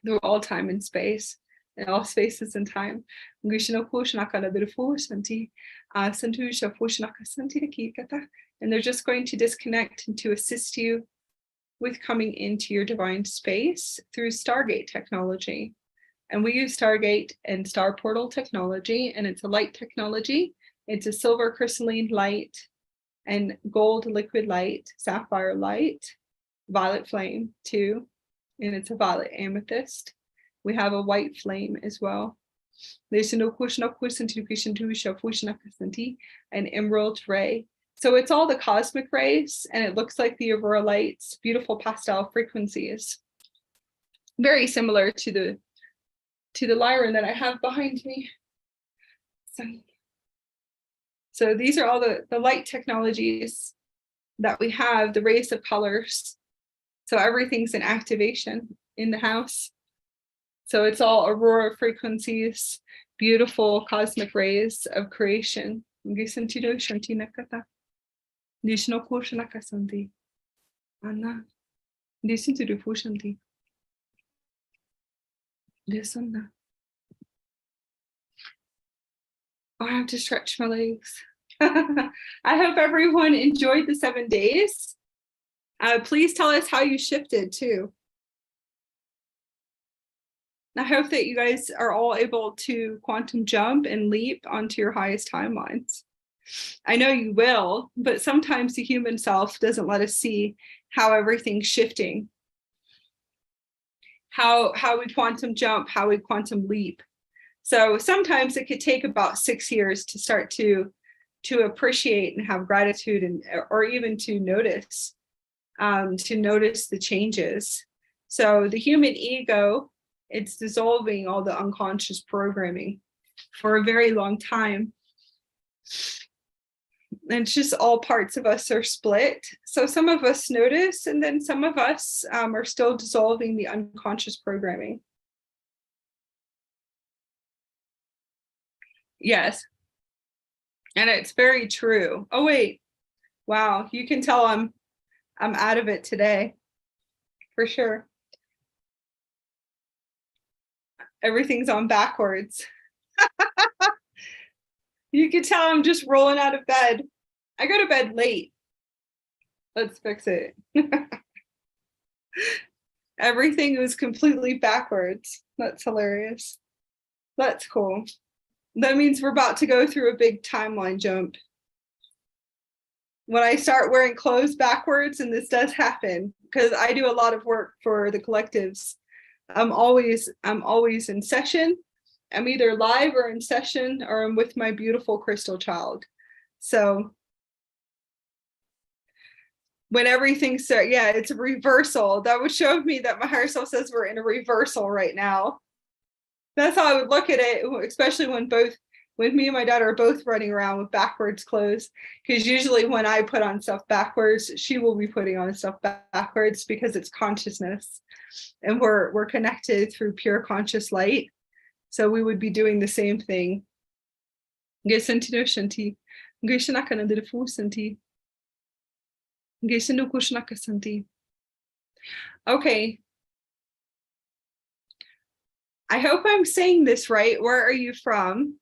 Speaker 1: through all time and space, in all spaces and time. And they're just going to disconnect and to assist you with coming into your divine space through Stargate technology. And we use Stargate and Star Portal technology, and it's a light technology. It's a silver crystalline light and gold liquid light, sapphire light, violet flame too, and it's a violet amethyst. We have a white flame as well. There's an emerald ray. So it's all the cosmic rays, and it looks like the Aurora lights, beautiful pastel frequencies. Very similar to the Lyran that I have behind me. So these are all the light technologies that we have, the rays of colors. So everything's in activation in the house. So it's all Aurora frequencies, beautiful cosmic rays of creation. I have to stretch my legs. I hope everyone enjoyed the 7 days. Please tell us how you shifted too. I hope that you guys are all able to quantum jump and leap onto your highest timelines. I know you will, but sometimes the human self doesn't let us see how everything's shifting, how we quantum jump, how we quantum leap. So sometimes it could take about 6 years to start to appreciate and have gratitude, and or even to notice the changes. So the human ego, it's dissolving all the unconscious programming for a very long time. And it's just all parts of us are split. So some of us notice, and then some of us are still dissolving the unconscious programming. Yes. And it's very true. Oh, wait. Wow. You can tell I'm out of it today, for sure. Everything's on backwards. You can tell I'm just rolling out of bed. I go to bed late. Let's fix it. Everything was completely backwards. That's hilarious. That's cool. That means we're about to go through a big timeline jump. When I start wearing clothes backwards, and this does happen because I do a lot of work for the collectives, I'm always in session. I'm either live or in session, or I'm with my beautiful crystal child. So when everything starts, yeah, it's a reversal. That would show me that my higher self says we're in a reversal right now. That's how I would look at it, especially when me and my daughter are both running around with backwards clothes. Because usually when I put on stuff backwards, she will be putting on stuff backwards, because it's consciousness. And we're connected through pure conscious light. So we would be doing the same thing. Okay. I hope I'm saying this right. Where are you from?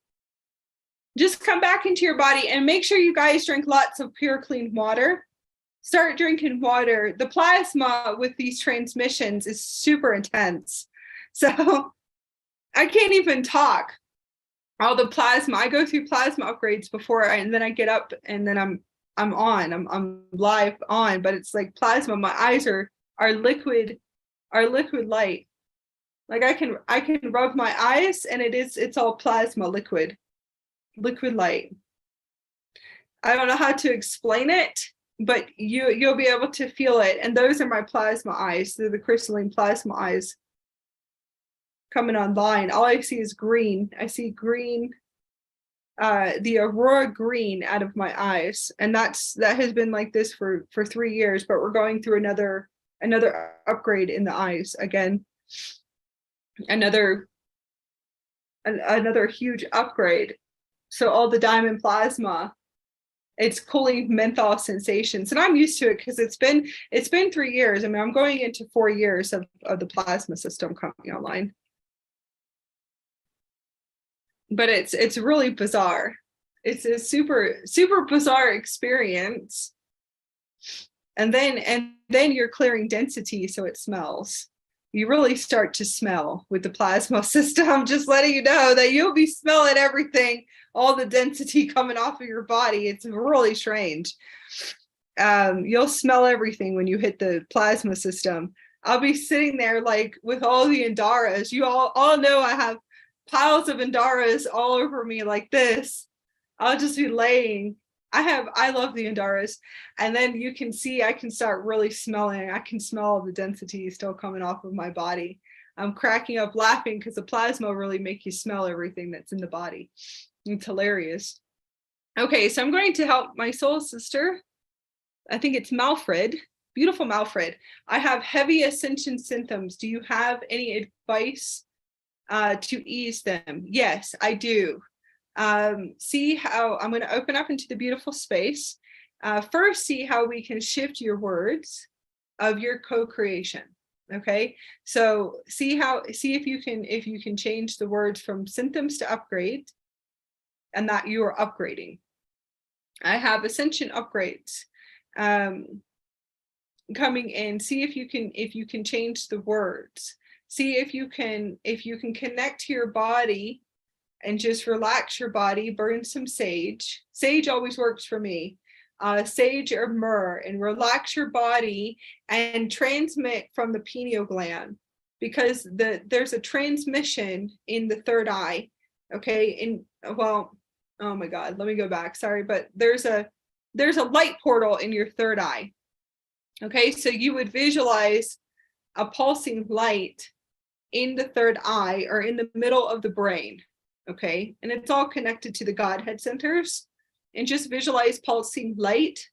Speaker 1: Just come back into your body, and make sure you guys drink lots of pure, clean water. Start drinking water. The plasma with these transmissions is super intense. So I can't even talk. All the plasma, I go through plasma upgrades before, and then I get up, and then I'm live on, but it's like plasma. My eyes are liquid light. Like I can rub my eyes, and it's all plasma, liquid light. I don't know how to explain it, but you'll be able to feel it. And those are my plasma eyes. They're the crystalline plasma eyes coming online. All I see is green. I see green, the Aurora green out of my eyes. And that has been like this for 3 years, but we're going through another upgrade in the eyes again. Another huge upgrade. So all the diamond plasma, it's cooling menthol sensations, and I'm used to it because it's been 3 years. I mean, I'm going into 4 years of the plasma system coming online. But it's really bizarre. It's a super bizarre experience. And then you're clearing density, so it smells. You really start to smell with the plasma system. Just letting you know that you'll be smelling everything, all the density coming off of your body. It's really strange. You'll smell everything when you hit the plasma system. I'll be sitting there like with all the Andaras. You all know I have piles of Andaras all over me like this. I'll just be laying. I love the Andaras. And then you can see I can start really smelling. I can smell all the density still coming off of my body. I'm cracking up laughing because the plasma really make you smell everything that's in the body. It's hilarious. Okay, so I'm going to help my soul sister. I think it's Malfred. Beautiful Malfred. I have heavy ascension symptoms. Do you have any advice to ease them? Yes, I do. See how I'm going to open up into the beautiful space. First, see how we can shift your words of your co-creation. Okay, so see if you can change the words from symptoms to upgrade, and that you are upgrading. I have ascension upgrades coming in. See if you can change the words. See if you can connect to your body and just relax your body. Burn some sage. Sage always works for me. Sage or myrrh, and relax your body and transmit from the pineal gland. because there's a transmission in the third eye. Okay, well, oh my God, let me go back. Sorry, but there's a light portal in your third eye. Okay, so you would visualize a pulsing light in the third eye or in the middle of the brain. Okay, and it's all connected to the Godhead centers. And just visualize pulsing light.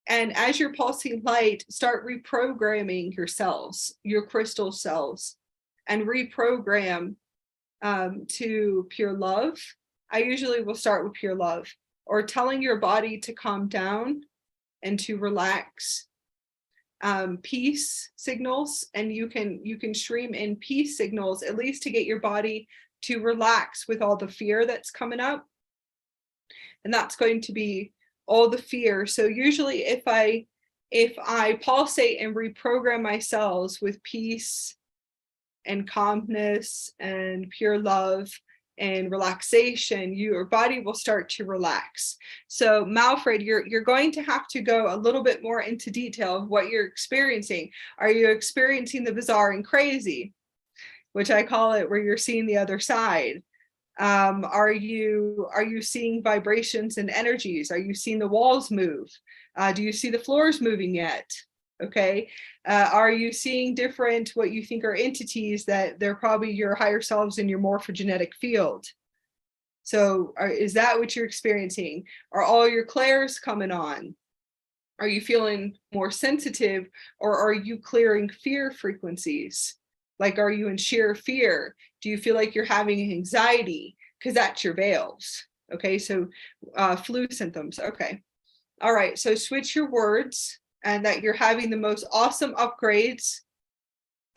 Speaker 1: And as you're pulsing light, start reprogramming your cells, your crystal cells, and reprogram to pure love. I usually will start with pure love, or telling your body to calm down and to relax. Peace signals, and you can stream in peace signals, at least to get your body to relax with all the fear that's coming up. And that's going to be all the fear. So usually if I pulsate and reprogram my cells with peace and calmness and pure love and relaxation, your body will start to relax. So Malfred, you're going to have to go a little bit more into detail of what you're experiencing. Are you experiencing the bizarre and crazy, which I call it, where you're seeing the other side? Are you seeing vibrations and energies? Are you seeing the walls move? Do you see the floors moving yet? Okay. Are you seeing different, what you think are entities that they're probably your higher selves in your morphogenetic field? So is that what you're experiencing? Are all your clairs coming on? Are you feeling more sensitive, or are you clearing fear frequencies? Like, are you in sheer fear? Do you feel like you're having anxiety? Because that's your veils. Okay, so flu symptoms. Okay. All right, so switch your words, and that you're having the most awesome upgrades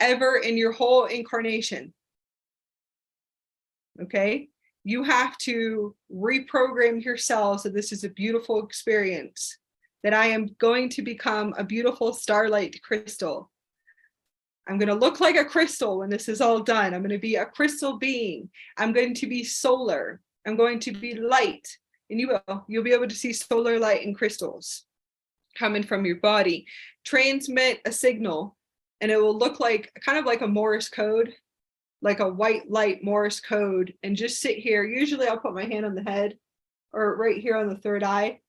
Speaker 1: ever in your whole incarnation. Okay, you have to reprogram yourself so this is a beautiful experience, that I am going to become a beautiful starlight crystal. I'm going to look like a crystal when this is all done. I'm going to be a crystal being. I'm going to be solar. I'm going to be light. And you'll be able to see solar light and crystals coming from your body. Transmit a signal, and it will look like kind of like a Morse code, like a white light Morse code, and just sit here. Usually I'll put my hand on the head or right here on the third eye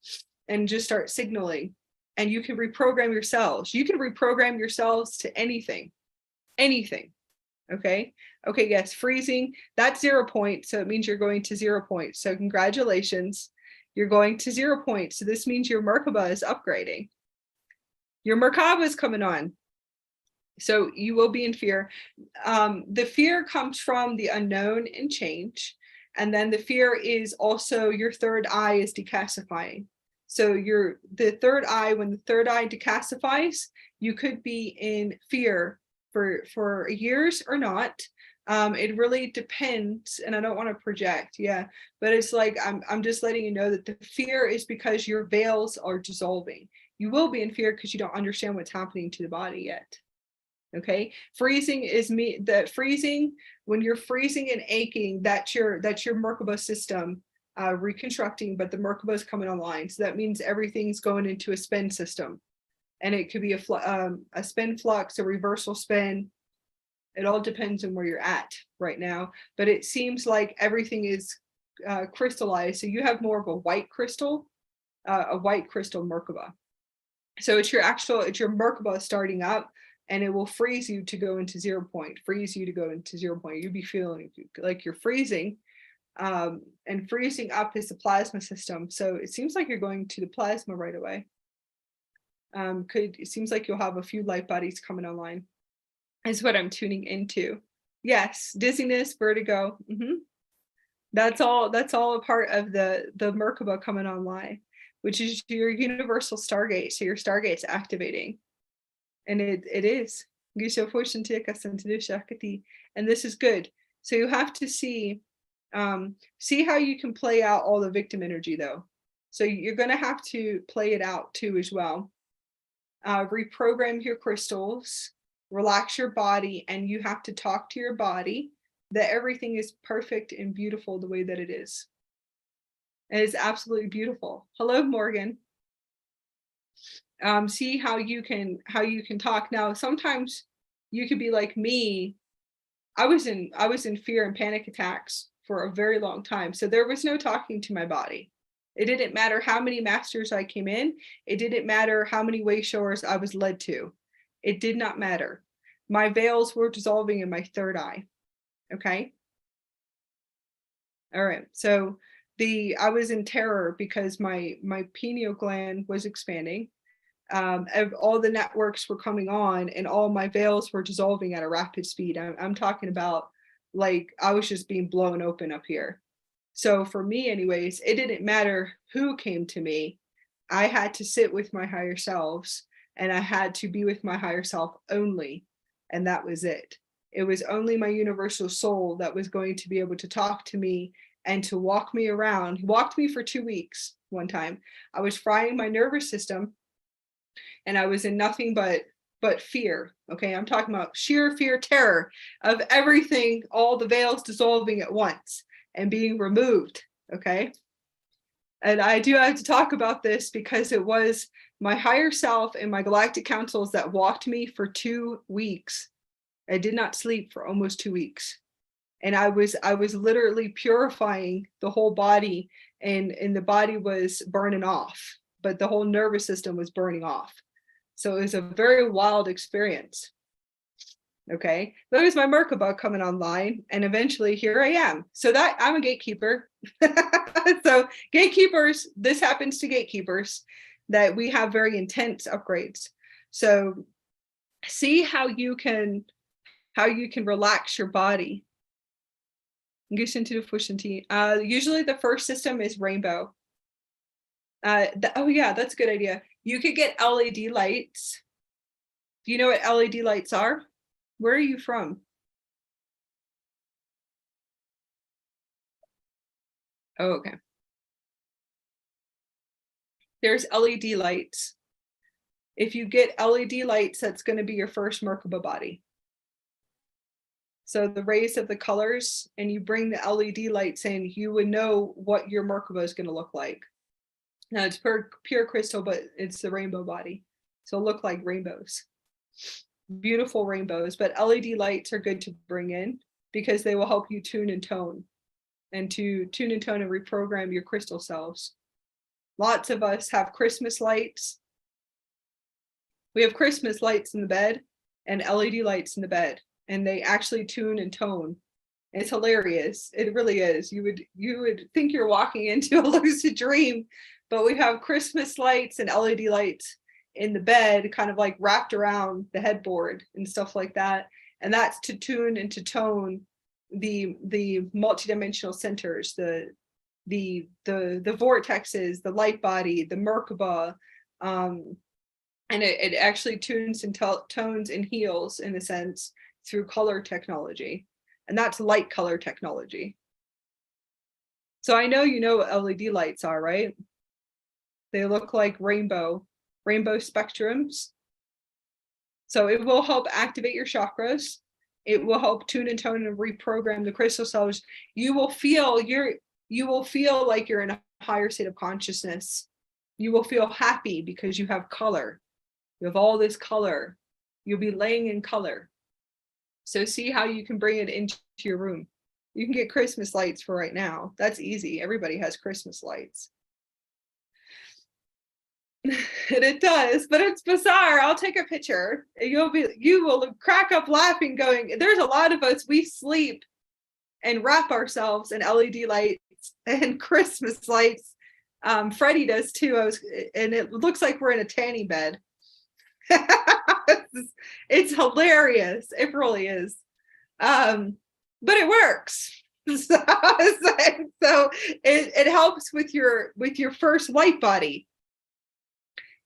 Speaker 1: and just start signaling. And you can reprogram your cells. You can reprogram your cells to anything. Okay, yes, freezing, that's 0 point, so it means you're going to 0 point. So congratulations, you're going to 0 point. So this means your Merkaba is upgrading. Your Merkaba is coming on. So you will be in fear. The fear comes from the unknown and change. And then the fear is also your third eye is decalcifying. So the third eye, when the third eye decalcifies, you could be in fear for years or not. It really depends, and I don't want to project, but it's like I'm just letting you know that the fear is because your veils are dissolving. You will be in fear because you don't understand what's happening to the body yet. Okay, freezing is freezing, when you're freezing and aching, that's your Merkaba system reconstructing, but the Merkaba is coming online. So that means everything's going into a spin system. And it could be a spin flux, a reversal spin. It all depends on where you're at right now. But it seems like everything is crystallized. So you have more of a white crystal Merkaba. So it's your Merkaba starting up, and it will freeze you to go into 0 point, You'll be feeling like you're freezing. And freezing up is the plasma system. So it seems like you're going to the plasma right away. It seems like you'll have a few light bodies coming online, is what I'm tuning into. Yes, dizziness, vertigo. That's all a part of the Merkaba coming online, which is your universal Stargate. So your Stargate's activating, and it is. And this is good. So you have to see how you can play out all the victim energy, though. So you're going to have to play it out too as well. Reprogram your crystals, relax your body, and you have to talk to your body that everything is perfect and beautiful the way that it is. It is absolutely beautiful. Hello, Morgan. See how you can talk now. Sometimes You could be like me. I was in fear and panic attacks for a very long time. So there was no talking to my body. It didn't matter how many masters I came in. It didn't matter how many way showers I was led to. It did not matter. My veils were dissolving in my third eye. Okay. All right. So I was in terror because my pineal gland was expanding. All the networks were coming on and all my veils were dissolving at a rapid speed. I'm talking about like I was just being blown open up here. So for me anyways, it didn't matter who came to me. I had to sit with my higher selves and I had to be with my higher self only. And that was it. It was only my universal soul that was going to be able to talk to me and to walk me around. He walked me for 2 weeks one time. I was frying my nervous system and I was in nothing but fear. Okay, I'm talking about sheer fear, terror of everything, all the veils dissolving at once and being removed. Okay, and I do have to talk about this because it was my higher self and my galactic councils that walked me for 2 weeks. I did not sleep for almost 2 weeks, and I was literally purifying the whole body, and the body was burning off, but the whole nervous system was burning off. So it was a very wild experience. Okay, that was my Merkaba coming online, and eventually here I am. So that I'm a gatekeeper. So gatekeepers, this happens to gatekeepers, that we have very intense upgrades. So see how you can relax your body. Usually the first system is rainbow. Oh yeah, that's a good idea. You could get LED lights. Do you know what LED lights are? Where are you from? Oh, okay. There's LED lights. If you get LED lights, that's going to be your first Merkaba body. So the rays of the colors, and you bring the LED lights in, you would know what your Merkaba is going to look like. Now it's pure crystal, but it's the rainbow body. So it'll look like rainbows. Beautiful rainbows, but LED lights are good to bring in because they will help you tune and tone and reprogram your crystal selves. Lots of us have Christmas lights. We have Christmas lights in the bed and LED lights in the bed, and they actually tune and tone. It's hilarious. It really is. You would think you're walking into a lucid dream, but we have Christmas lights and LED lights in the bed, kind of like wrapped around the headboard and stuff like that. And that's to tune and to tone the multidimensional centers, the vortexes, the light body, the Merkaba, and it actually tunes and tones and heals in a sense through color technology, and that's light color technology. So I know you know what LED lights are, right? They look like rainbow spectrums. So it will help activate your chakras. It will help tune and tone and reprogram the crystal cells. You will feel like you're in a higher state of consciousness. You will feel happy because you have color. You have all this color. You'll be laying in color. So see how you can bring it into your room. You can get Christmas lights for right now. That's easy. Everybody has Christmas lights. And it does, but it's bizarre. I'll take a picture. You will crack up laughing going, there's a lot of us, we sleep and wrap ourselves in LED lights and Christmas lights. Freddie does too. And it looks like we're in a tanning bed. It's hilarious. It really is. But it works. So it helps with your first light body.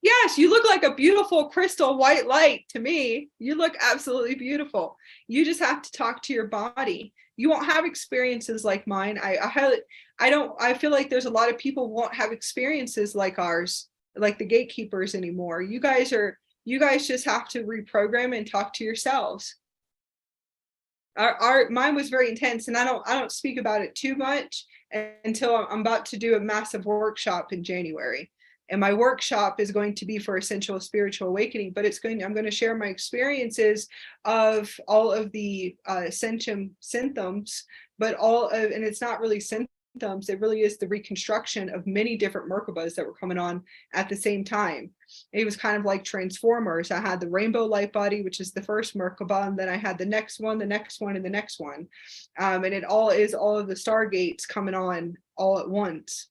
Speaker 1: Yes, you look like a beautiful crystal white light to me. You look absolutely beautiful. You just have to talk to your body. You won't have experiences like mine. I feel like there's a lot of people won't have experiences like ours, like the gatekeepers anymore. You guys just have to reprogram and talk to yourselves. Mine was very intense, and I don't speak about it too much until I'm about to do a massive workshop in January. And my workshop is going to be for essential spiritual awakening, but I'm going to share my experiences of all of the symptoms, but and it's not really symptoms, it really is the reconstruction of many different Merkabas that were coming on at the same time. It was kind of like Transformers. I had the rainbow light body, which is the first Merkaba, and then I had the next one, and the next one. And it all is all of the Stargates coming on all at once.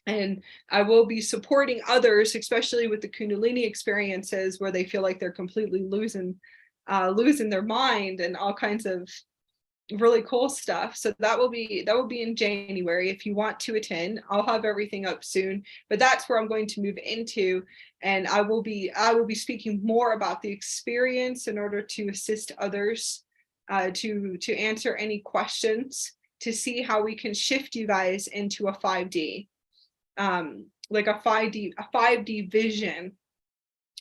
Speaker 1: And I will be supporting others, especially with the Kundalini experiences where they feel like they're completely losing their mind and all kinds of really cool stuff. So that will be in January. If you want to attend, I'll have everything up soon, but that's where I'm going to move into, and I will be speaking more about the experience in order to assist others to answer any questions, to see how we can shift you guys into a 5D, like a 5D vision,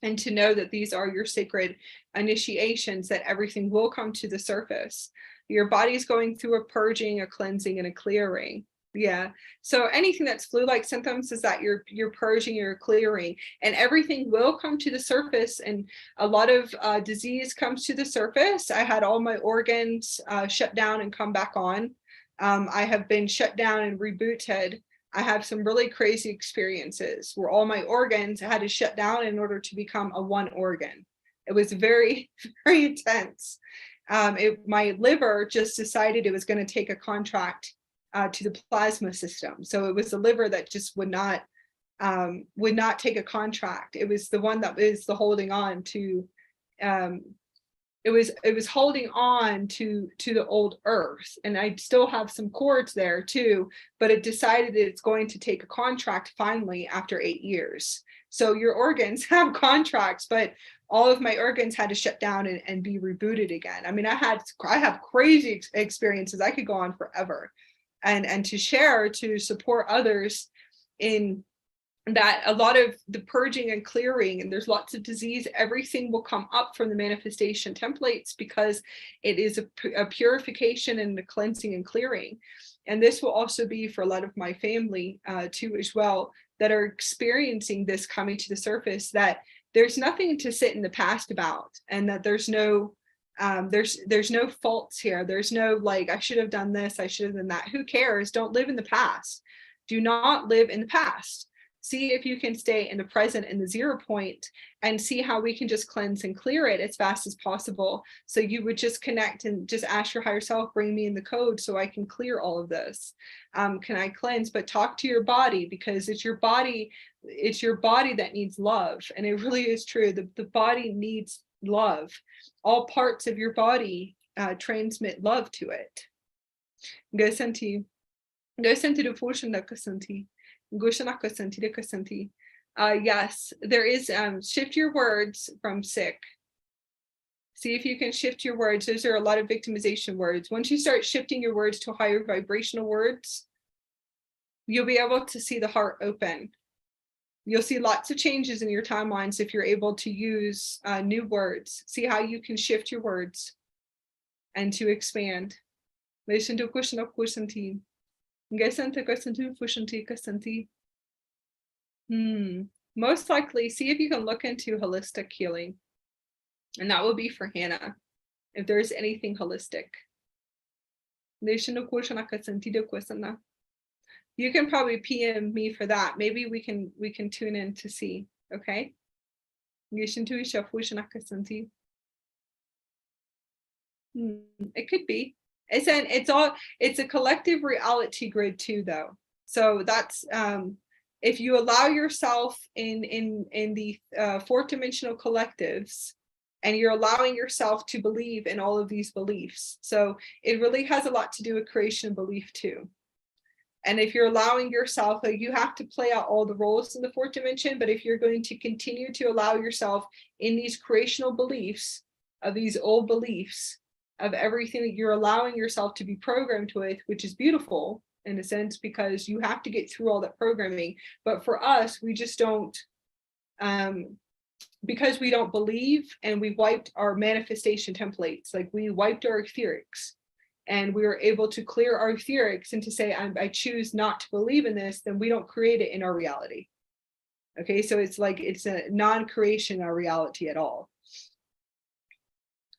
Speaker 1: and to know that these are your sacred initiations, that everything will come to the surface. Your body's going through a purging, a cleansing, and a clearing. Yeah. So anything that's flu-like symptoms is that you're purging, you're clearing, and everything will come to the surface. And a lot of disease comes to the surface. I had all my organs shut down and come back on. I have been shut down and rebooted. I have some really crazy experiences where all my organs had to shut down in order to become a one organ. It was very, very intense. My liver just decided it was going to take a contract to the plasma system. So it was the liver that just would not take a contract. It was the one that was the holding on to. It was holding on to the old earth, and I still have some cords there too, but it decided that it's going to take a contract finally after 8 years. So your organs have contracts, but all of my organs had to shut down and be rebooted again. I mean, I have crazy experiences. I could go on forever, and to share, to support others in that. A lot of the purging and clearing, and there's lots of disease, everything will come up from the manifestation templates, because it is a purification and a cleansing and clearing. And this will also be for a lot of my family too as well, that are experiencing this coming to the surface, that there's nothing to sit in the past about, and that there's no faults here. There's no like, I should have done this, I should have done that. Who cares? Don't live in the past. Do not live in the past. See if you can stay in the present, in the 0 point, and see how we can just cleanse and clear it as fast as possible. So you would just connect and just ask your higher self, bring me in the code so I can clear all of this. Can I cleanse? But talk to your body, because it's your body that needs love. And it really is true. The body needs love. All parts of your body transmit love to it. Yes, there is shift your words from sick. See if you can shift your words. Those are a lot of victimization words. Once you start shifting your words to higher vibrational words, you'll be able to see the heart open. You'll see lots of changes in your timelines if you're able to use new words. See how you can shift your words and to expand. Most likely, see if you can look into holistic healing, and that will be for Hannah, if there's anything holistic. You can probably PM me for that. Maybe we can tune in to see. Okay. It could be. It's a collective reality grid too, though. So that's if you allow yourself in the fourth dimensional collectives, and you're allowing yourself to believe in all of these beliefs. So it really has a lot to do with creation and belief too. And if you're allowing yourself, like, you have to play out all the roles in the fourth dimension, but if you're going to continue to allow yourself in these creational beliefs, of these old beliefs, of everything that you're allowing yourself to be programmed with, which is beautiful in a sense, because you have to get through all that programming. But for us, we just don't, because we don't believe, and we wiped our manifestation templates, like we wiped our etherics, and we were able to clear our etherics and to say, I choose not to believe in this, then we don't create it in our reality. Okay, so it's like it's a non-creation or reality at all.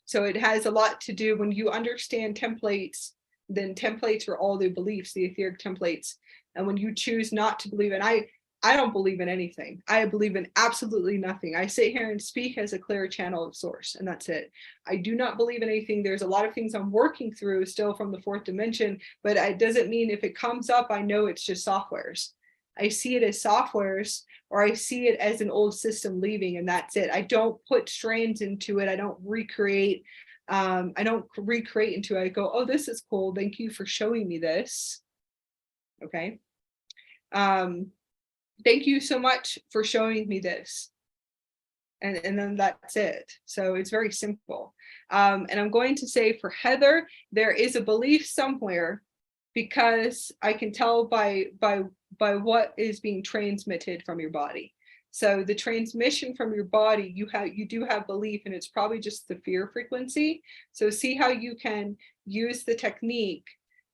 Speaker 1: So it has a lot to do when you understand templates, then templates are all the beliefs, the etheric templates. And when you choose not to believe, and I don't believe in anything. I believe in absolutely nothing. I sit here and speak as a clear channel of source, and that's it. I do not believe in anything. There's a lot of things I'm working through still from the fourth dimension, but it doesn't mean if it comes up, I know it's just softwares. I see it as softwares, or I see it as an old system leaving, and that's it. I don't put strands into it. I don't recreate. Into it. I go, oh, this is cool. Thank you for showing me this. Okay. Thank you so much for showing me this. And then that's it. So it's very simple. And I'm going to say for Heather, there is a belief somewhere, because I can tell by what is being transmitted from your body. So the transmission from your body, you do have belief, and it's probably just the fear frequency. So see how you can use the technique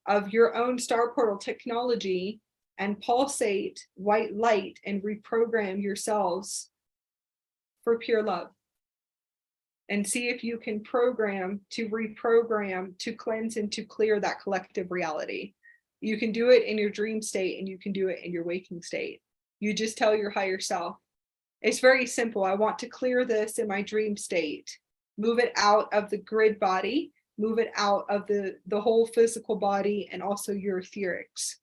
Speaker 1: of your own star portal technology and pulsate white light and reprogram yourselves for pure love. And see if you can reprogram to cleanse and to clear that collective reality. You can do it in your dream state, and you can do it in your waking state. You just tell your higher self, it's very simple. I want to clear this in my dream state. Move it out of the grid body, move it out of the whole physical body, and also your etherics.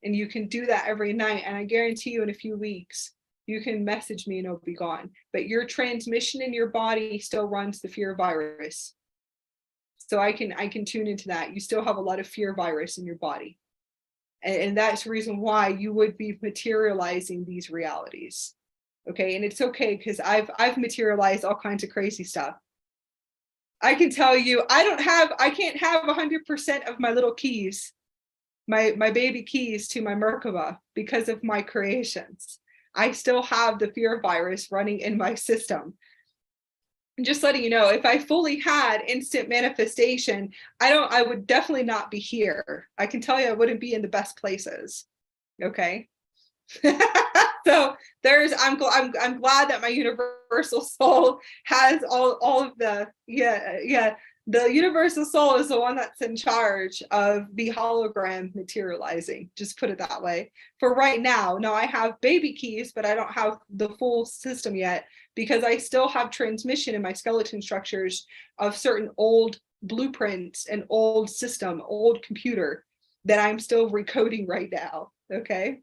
Speaker 1: And you can do that every night. And I guarantee you in a few weeks, you can message me and it'll be gone. But your transmission in your body still runs the fear virus. So I can tune into that. You still have a lot of fear virus in your body. And that's the reason why you would be materializing these realities. Okay, and it's okay, because I've materialized all kinds of crazy stuff. I can tell you, I can't have 100% of my little keys, my baby keys to my Merkaba, because of my creations. I still have the fear virus running in my system. And just letting you know, if I fully had instant manifestation, I would definitely not be here. I can tell you, I wouldn't be in the best places. Okay. So I'm glad that my universal soul has all of the, the universal soul is the one that's in charge of the hologram materializing, just put it that way, for right now. Now I have baby keys, but I don't have the full system yet, because I still have transmission in my skeleton structures of certain old blueprints and old system, old computer that I'm still recoding right now. Okay.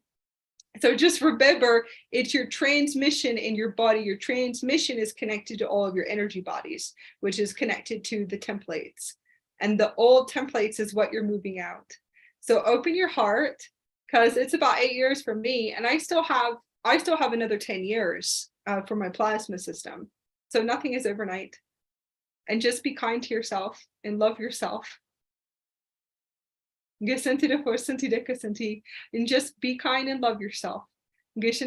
Speaker 1: So just remember, it's your transmission in your body. Your transmission is connected to all of your energy bodies, which is connected to the templates. And the old templates is what you're moving out. So open your heart, because it's about 8 years for me, and I still have another 10 years for my plasma system. So nothing is overnight. And just be kind to yourself and love yourself. And just be kind and love yourself. It's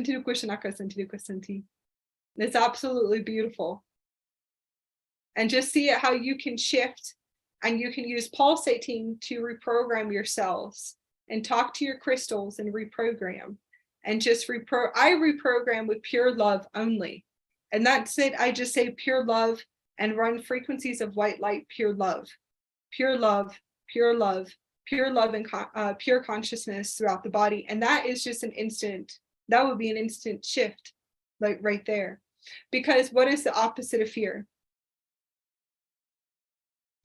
Speaker 1: absolutely beautiful. And just see how you can shift, and you can use pulsating to reprogram your cells, and talk to your crystals and reprogram. And just I reprogram with pure love only. And that's it. I just say pure love and run frequencies of white light, pure love, pure love, pure love, pure love, and pure consciousness throughout the body. And that is just that would be an instant shift, like right there. Because what is the opposite of fear?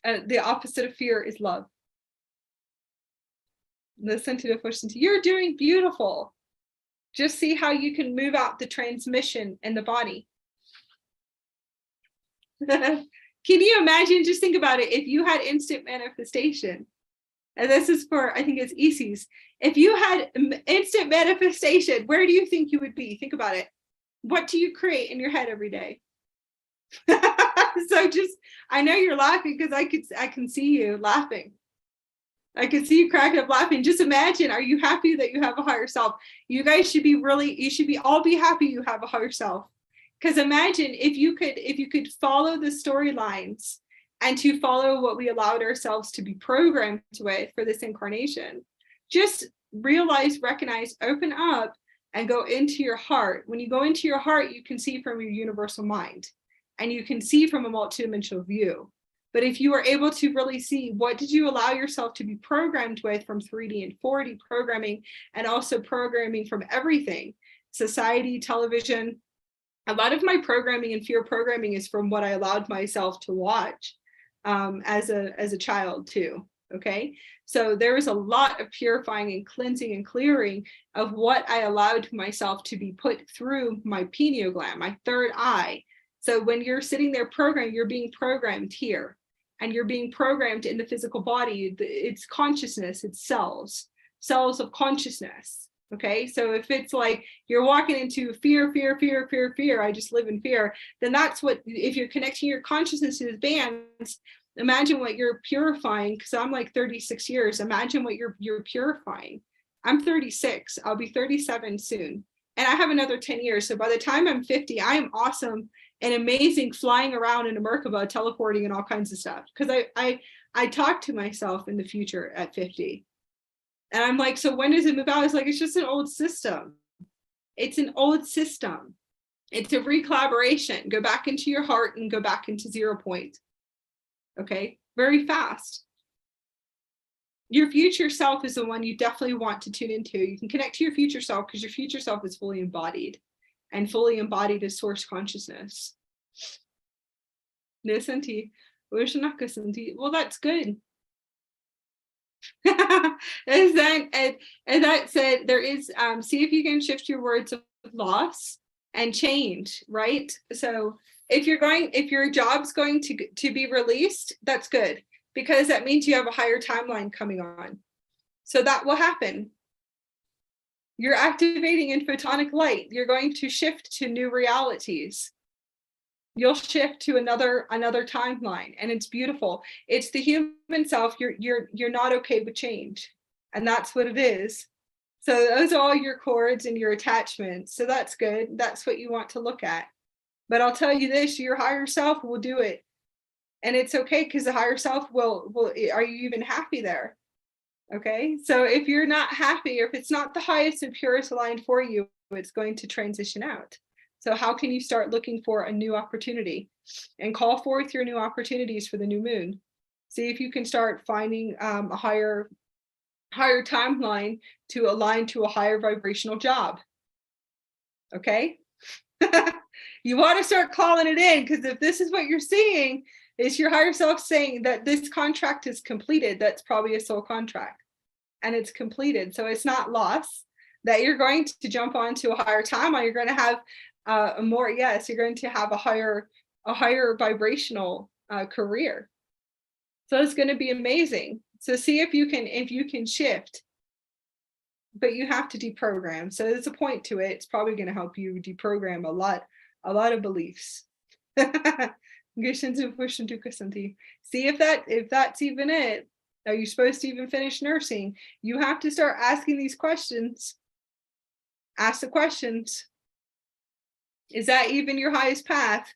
Speaker 1: The opposite of fear is love. Listen to the question. You're doing beautiful. Just see how you can move out the transmission in the body. Can you imagine? Just think about it. If you had instant manifestation, and this is for, I think it's ECs. If you had instant manifestation, where do you think you would be? Think about it. What do you create in your head every day? So just, I know you're laughing because I can see you laughing. I can see you cracking up laughing. Just imagine, are you happy that you have a higher self? You guys should be all be happy you have a higher self. Because imagine if you could follow the storylines and to follow what we allowed ourselves to be programmed with for this incarnation. Just realize, recognize, open up, and go into your heart. When you go into your heart, you can see from your universal mind, and you can see from a multidimensional view. But if you are able to really see, what did you allow yourself to be programmed with from 3D and 4D programming, and also programming from everything, society, television. A lot of my programming and fear programming is from what I allowed myself to watch as a child too. Okay, so there is a lot of purifying and cleansing and clearing of what I allowed myself to be put through my pineal gland, my third eye. So when you're sitting there programmed, you're being programmed here, and you're being programmed in the physical body. It's consciousness, it's cells of consciousness. Okay, so if it's like you're walking into fear, I just live in fear, then that's what, if you're connecting your consciousness to these bands, imagine what you're purifying, because I'm like 36 years. Imagine what you're purifying. I'm 36. I'll be 37 soon. And I have another 10 years. So by the time I'm 50, I am awesome and amazing, flying around in a Merkaba, teleporting and all kinds of stuff. Because I talk to myself in the future at 50. And I'm like, so when does it move out? It's like, it's just an old system. It's an old system. It's a recollaboration. Go back into your heart and go back into 0 point. Okay, very fast. Your future self is the one you definitely want to tune into. You can connect to your future self because your future self is fully embodied, and fully embodied is source consciousness. Well, that's good. And that said, there is, see if you can shift your words of loss and change, right? So if your job's going to be released, that's good, because that means you have a higher timeline coming on. So that will happen. You're activating in photonic light. You're going to shift to new realities. You'll shift to another timeline, and it's beautiful. It's the human self. You're not okay with change, and that's what it is. So those are all your cords and your attachments. So that's good. That's what you want to look at. But I'll tell you this: your higher self will do it, and it's okay, because the higher self will. Are you even happy there? Okay. So if you're not happy, or if it's not the highest and purest aligned for you, it's going to transition out. So how can you start looking for a new opportunity, and call forth your new opportunities for the new moon? See if you can start finding a higher timeline to align to a higher vibrational job. Okay. You want to start calling it in, because if this is what you're seeing, is your higher self saying that this contract is completed, that's probably a soul contract, and it's completed. So it's not loss, that you're going to jump onto a higher timeline. You're going to have you're going to have a higher vibrational career. So it's going to be amazing. So see if you can shift, but you have to deprogram. So there's a point to it. It's probably going to help you deprogram a lot of beliefs. See if that's even it. Are you supposed to even finish nursing? You have to start asking these questions. Ask the questions. Is that even your highest path?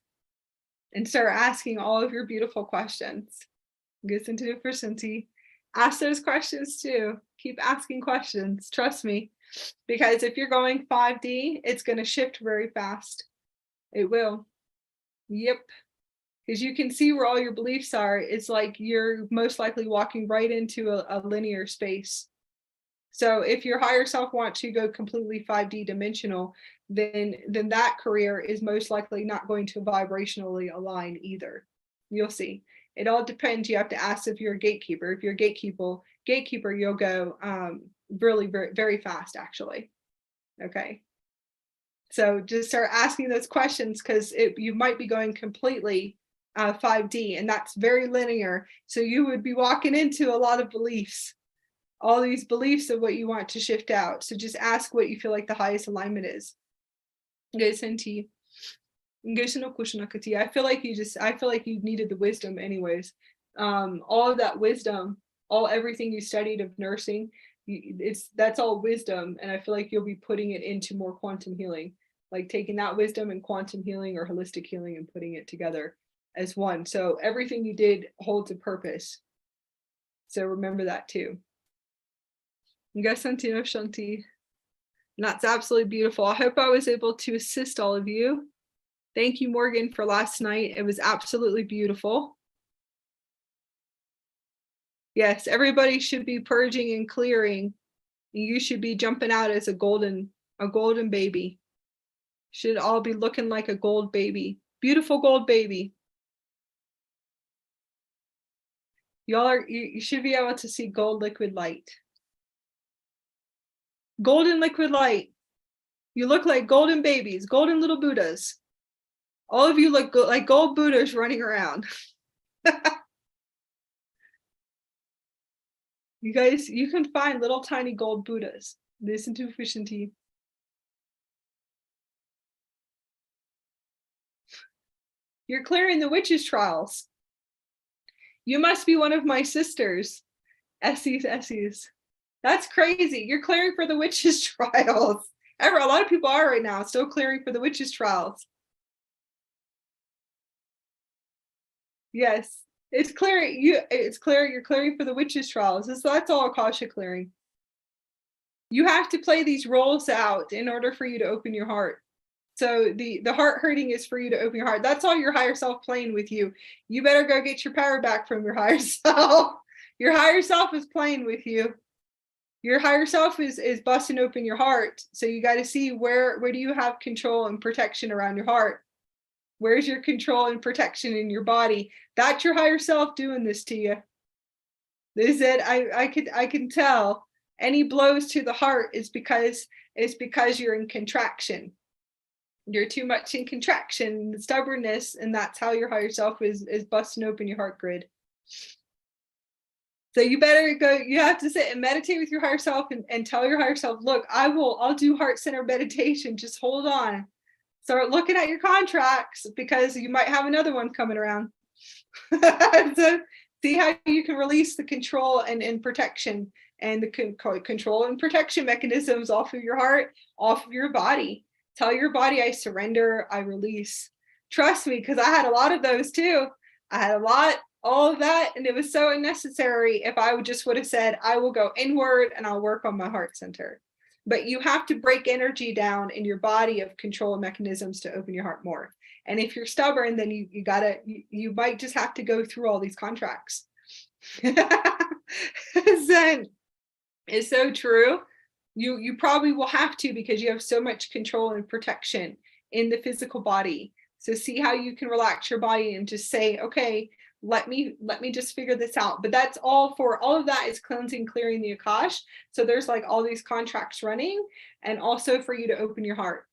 Speaker 1: And start asking all of your beautiful questions. Ask those questions too. Keep asking questions. Trust me. Because if you're going 5D, it's going to shift very fast. It will. Yep. Because you can see where all your beliefs are. It's like you're most likely walking right into a linear space. So if your higher self wants to go completely 5D dimensional, then that career is most likely not going to vibrationally align either. You'll see. It all depends. You have to ask if you're a gatekeeper. If you're a gatekeeper, you'll go really very, very fast, actually. Okay. So just start asking those questions, because you might be going completely 5D, and that's very linear. So you would be walking into a lot of beliefs, all these beliefs of what you want to shift out. So just ask what you feel like the highest alignment is. I feel like you needed the wisdom anyways. All of that wisdom, everything you studied of nursing, that's all wisdom. And I feel like you'll be putting it into more quantum healing, like taking that wisdom and quantum healing or holistic healing and putting it together as one. So everything you did holds a purpose. So remember that too. Shanti. And that's absolutely beautiful. I hope I was able to assist all of you. Thank you, Morgan, for last night. It was absolutely beautiful. Yes, everybody should be purging and clearing. You should be jumping out as a golden baby. Should all be looking like a gold baby. Beautiful gold baby. You should be able to see gold liquid light. Golden liquid light. You look like golden babies, golden little Buddhas. All of you look like gold Buddhas running around. You guys, you can find little tiny gold Buddhas. Listen to efficiency. You're clearing the witches' trials. You must be one of my sisters. Essies. That's crazy. You're clearing for the witches' trials. A lot of people are right now still clearing for the witches' trials. Yes, it's clearing. You're clearing for the witches' trials. That's all Akasha clearing. You have to play these roles out in order for you to open your heart. So the heart hurting is for you to open your heart. That's all your higher self playing with you. You better go get your power back from your higher self. Your higher self is playing with you. Your higher self is busting open your heart. So you got to see where do you have control and protection around your heart? Where's your control and protection in your body? That's your higher self doing this to you. They said, I can tell any blows to the heart is because you're in contraction. You're too much in contraction, stubbornness, and that's how your higher self is busting open your heart grid. So you better go, you have to sit and meditate with your higher self and tell your higher self, look, I'll do heart center meditation. Just hold on. Start looking at your contracts because you might have another one coming around. So see how you can release the control and protection and the control and protection mechanisms off of your heart, off of your body. Tell your body, I surrender, I release. Trust me, because I had a lot of those too. I had all of that, and it was so unnecessary if I would have said, I will go inward and I'll work on my heart center. But you have to break energy down in your body of control mechanisms to open your heart more. And if you're stubborn, then you might just have to go through all these contracts. It's so true. You probably will have to, because you have so much control and protection in the physical body. So see how you can relax your body and just say, okay, let me just figure this out. But that's all of that is cleansing, clearing the Akash. So there's like all these contracts running, and also for you to open your heart.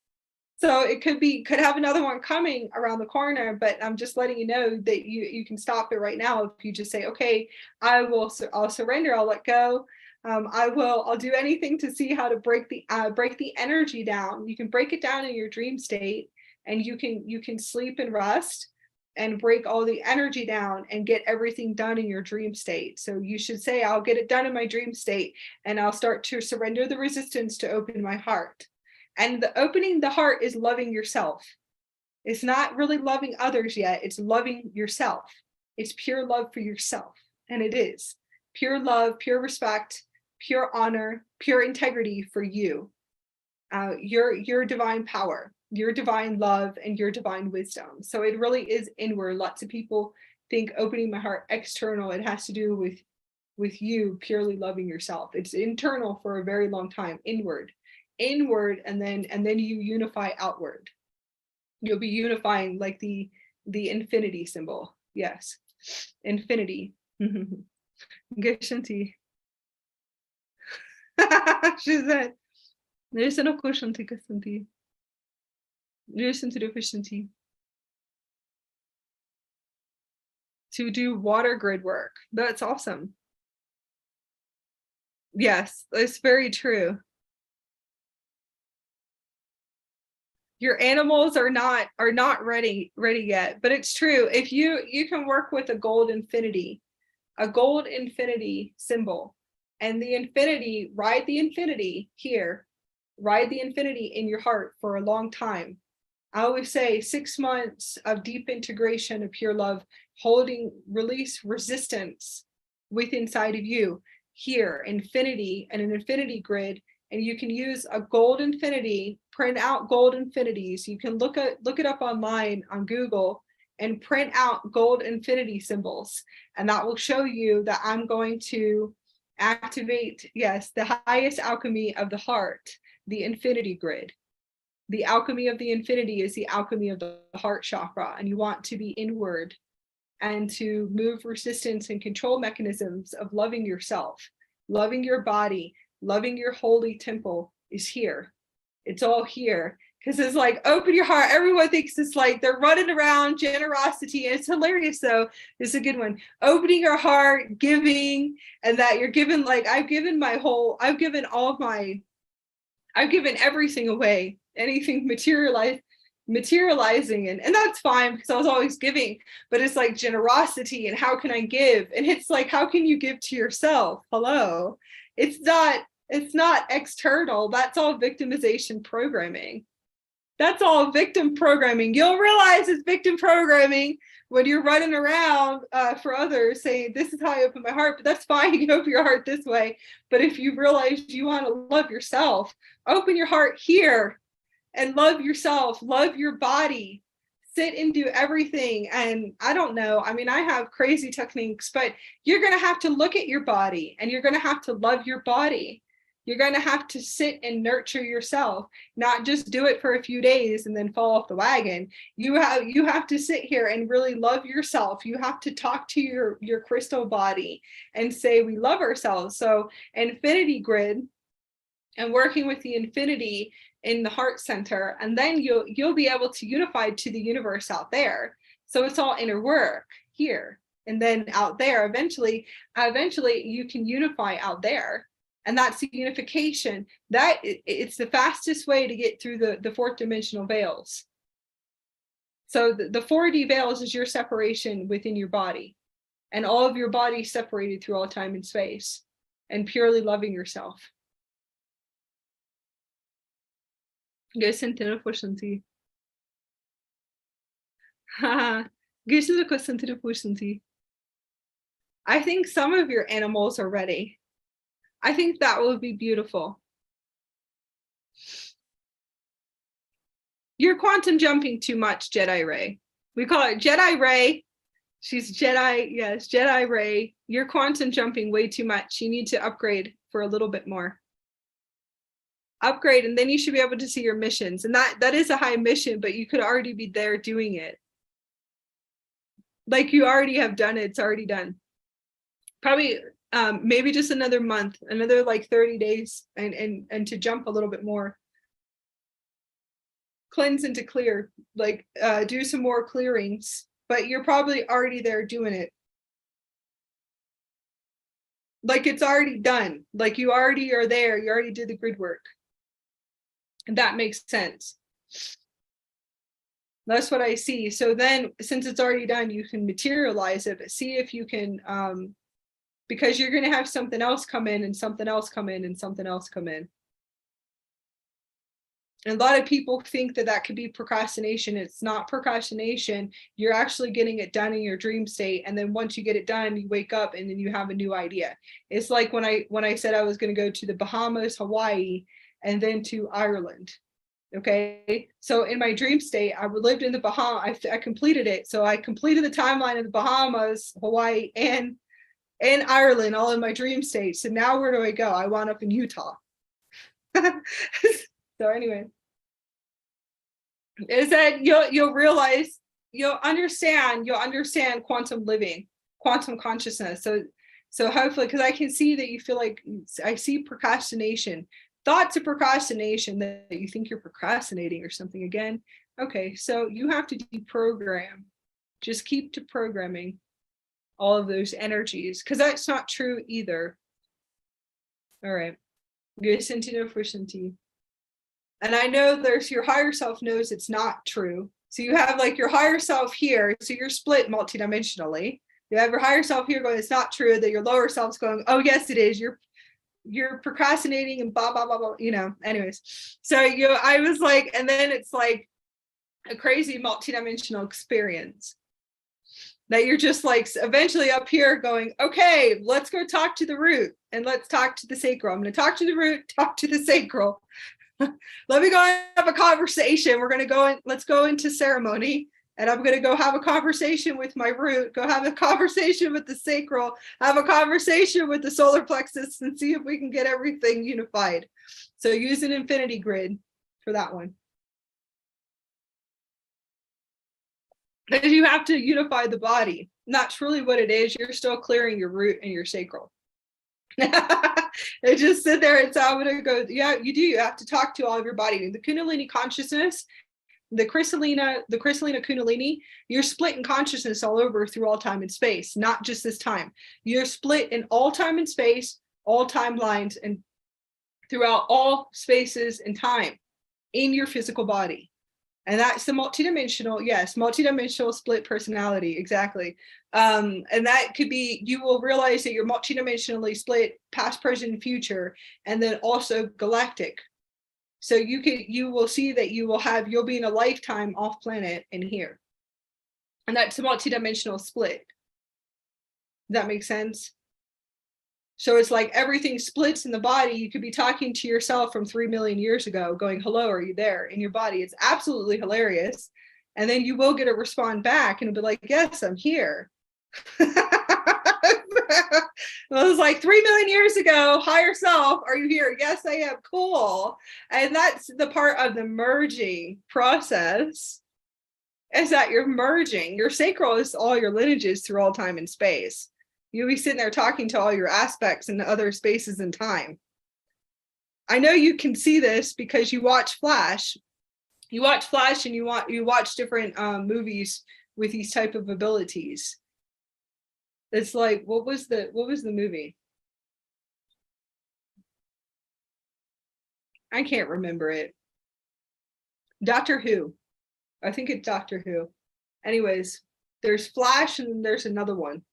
Speaker 1: So it could have another one coming around the corner, but I'm just letting you know that you can stop it right now if you just say, okay, I'll surrender, I'll let go. I'll do anything to see how to break the energy down. You can break it down in your dream state, and you can sleep and rest and break all the energy down and get everything done in your dream state. So you should say, I'll get it done in my dream state, and I'll start to surrender the resistance to open my heart. And the opening the heart is loving yourself. It's not really loving others yet. It's loving yourself. It's pure love for yourself. And it is pure love, pure respect, pure honor, pure integrity for you, your divine power, your divine love, and your divine wisdom. So it really is inward. Lots of people think opening my heart external. It has to do with you purely loving yourself. It's internal for a very long time, inward, and then you unify outward. You'll be unifying like the infinity symbol. Yes, infinity. Geshanti. She said, there's no question to Geshanti. Listen to the efficiency. To do water grid work. That's awesome. Yes, it's very true. Your animals are not ready yet, but it's true. If you can work with a gold infinity symbol, and the infinity, ride the infinity here, ride the infinity in your heart for a long time. I always say 6 months of deep integration of pure love, holding release resistance with inside of you here, infinity, and an infinity grid and you can use a gold infinity, print out gold infinities. You can look it up online on Google and print out gold infinity symbols. And that will show you that I'm going to activate, yes, the highest alchemy of the heart, the infinity grid. The alchemy of the infinity is the alchemy of the heart chakra, and you want to be inward and to move resistance and control mechanisms of loving yourself, loving your body, loving your holy temple is here. It's all here. Because it's like, open your heart. Everyone thinks it's like they're running around generosity. And it's hilarious, though. It's a good one. Opening your heart, giving, and that you're given, like, I've given everything away, anything materializing. And that's fine because I was always giving. But it's like generosity and how can I give? And it's like, how can you give to yourself? Hello. It's not external. That's all victimization programming. That's all victim programming. You'll realize it's victim programming when you're running around for others saying, this is how I open my heart, but that's fine. You can open your heart this way. But if you realize you want to love yourself, open your heart here and love yourself, love your body, sit and do everything. And I don't know, I mean, I have crazy techniques, but you're going to have to look at your body and you're going to have to love your body. You're going to have to sit and nurture yourself, not just do it for a few days and then fall off the wagon. You have to sit here and really love yourself. You have to talk to your crystal body and say, we love ourselves. So infinity grid and working with the infinity in the heart center, and then you'll be able to unify to the universe out there. So it's all inner work here. And then out there, eventually you can unify out there. And that's the unification. That it's the fastest way to get through the fourth dimensional veils. So the 4D veils is your separation within your body, and all of your body separated through all time and space, and purely loving yourself. I think some of your animals are ready. I think that would be beautiful. You're quantum jumping too much, Jedi Ray. We call it Jedi Ray. She's Jedi, yes, Jedi Ray. You're quantum jumping way too much. You need to upgrade for a little bit more. Upgrade, and then you should be able to see your missions. And that is a high mission, but you could already be there doing it. Like you already have done it, it's already done. Probably maybe just another month, another like 30 days, and to jump a little bit more. Cleanse and to clear, like do some more clearings, but you're probably already there doing it. Like it's already done, like you already are there, you already did the grid work. And that makes sense. That's what I see. So then since it's already done, you can materialize it, but see if you can because you're going to have something else come in and something else come in and something else come in. And a lot of people think that could be procrastination. It's not procrastination. You're actually getting it done in your dream state. And then once you get it done, you wake up and then you have a new idea. It's like when I said I was going to go to the Bahamas, Hawaii, and then to Ireland. Okay. So in my dream state, I lived in the Bahamas. I completed it. So I completed the timeline of the Bahamas, Hawaii, and Ireland, all in my dream state. So now where do I go? I wound up in Utah. So anyway, is that you'll realize, you'll understand quantum living, quantum consciousness. So hopefully, because I can see that you feel like, I see procrastination, thoughts of procrastination, that you think you're procrastinating or something again. Okay, so you have to deprogram. Just keep deprogramming all of those energies, because that's not true either. All right. And I know there's your higher self knows it's not true. So you have like your higher self here. So you're split multidimensionally. You have your higher self here going, it's not true. That your lower self's going, oh yes, it is. You're procrastinating and blah, blah, blah, blah, you know, anyways. So I was like, and then it's like a crazy multidimensional experience. that you're just like eventually up here going, okay, let's go talk to the root and let's talk to the sacral. I'm going to talk to the root, talk to the sacral. Let me go have a conversation. We're going to go in, let's go into ceremony, and I'm going to go have a conversation with my root, go have a conversation with the sacral, have a conversation with the solar plexus, and see if we can get everything unified. So use an infinity grid for that one. Because you have to unify the body. Not truly what it is. You're still clearing your root and your sacral. They just sit there and so I'm gonna go, yeah, you do. You have to talk to all of your body. The Kundalini consciousness, the Kristallina Kundalini, you're split in consciousness all over through all time and space, not just this time. You're split in all time and space, all timelines, and throughout all spaces and time in your physical body. And that's the multidimensional, yes, multidimensional split personality, exactly. And that could be, you will realize that you're multidimensionally split past, present, future, and then also galactic. So you will see that you'll be in a lifetime off planet and here. And that's a multidimensional split. Does that make sense? So it's like everything splits in the body. You could be talking to yourself from 3 million years ago going, hello, are you there? In your body. It's absolutely hilarious. And then you will get a respond back and it'll be like, yes, I'm here. Well, it was like 3 million years ago, higher self, are you here? Yes, I am. Cool. And that's the part of the merging process, is that you're merging. Your sacral is all your lineages through all time and space. You'll be sitting there talking to all your aspects in other spaces and time. I know you can see this because you watch Flash. You watch Flash and you watch different movies with these type of abilities. It's like, what was the movie? I can't remember it. Doctor Who. I think it's Doctor Who. Anyways, there's Flash and there's another one.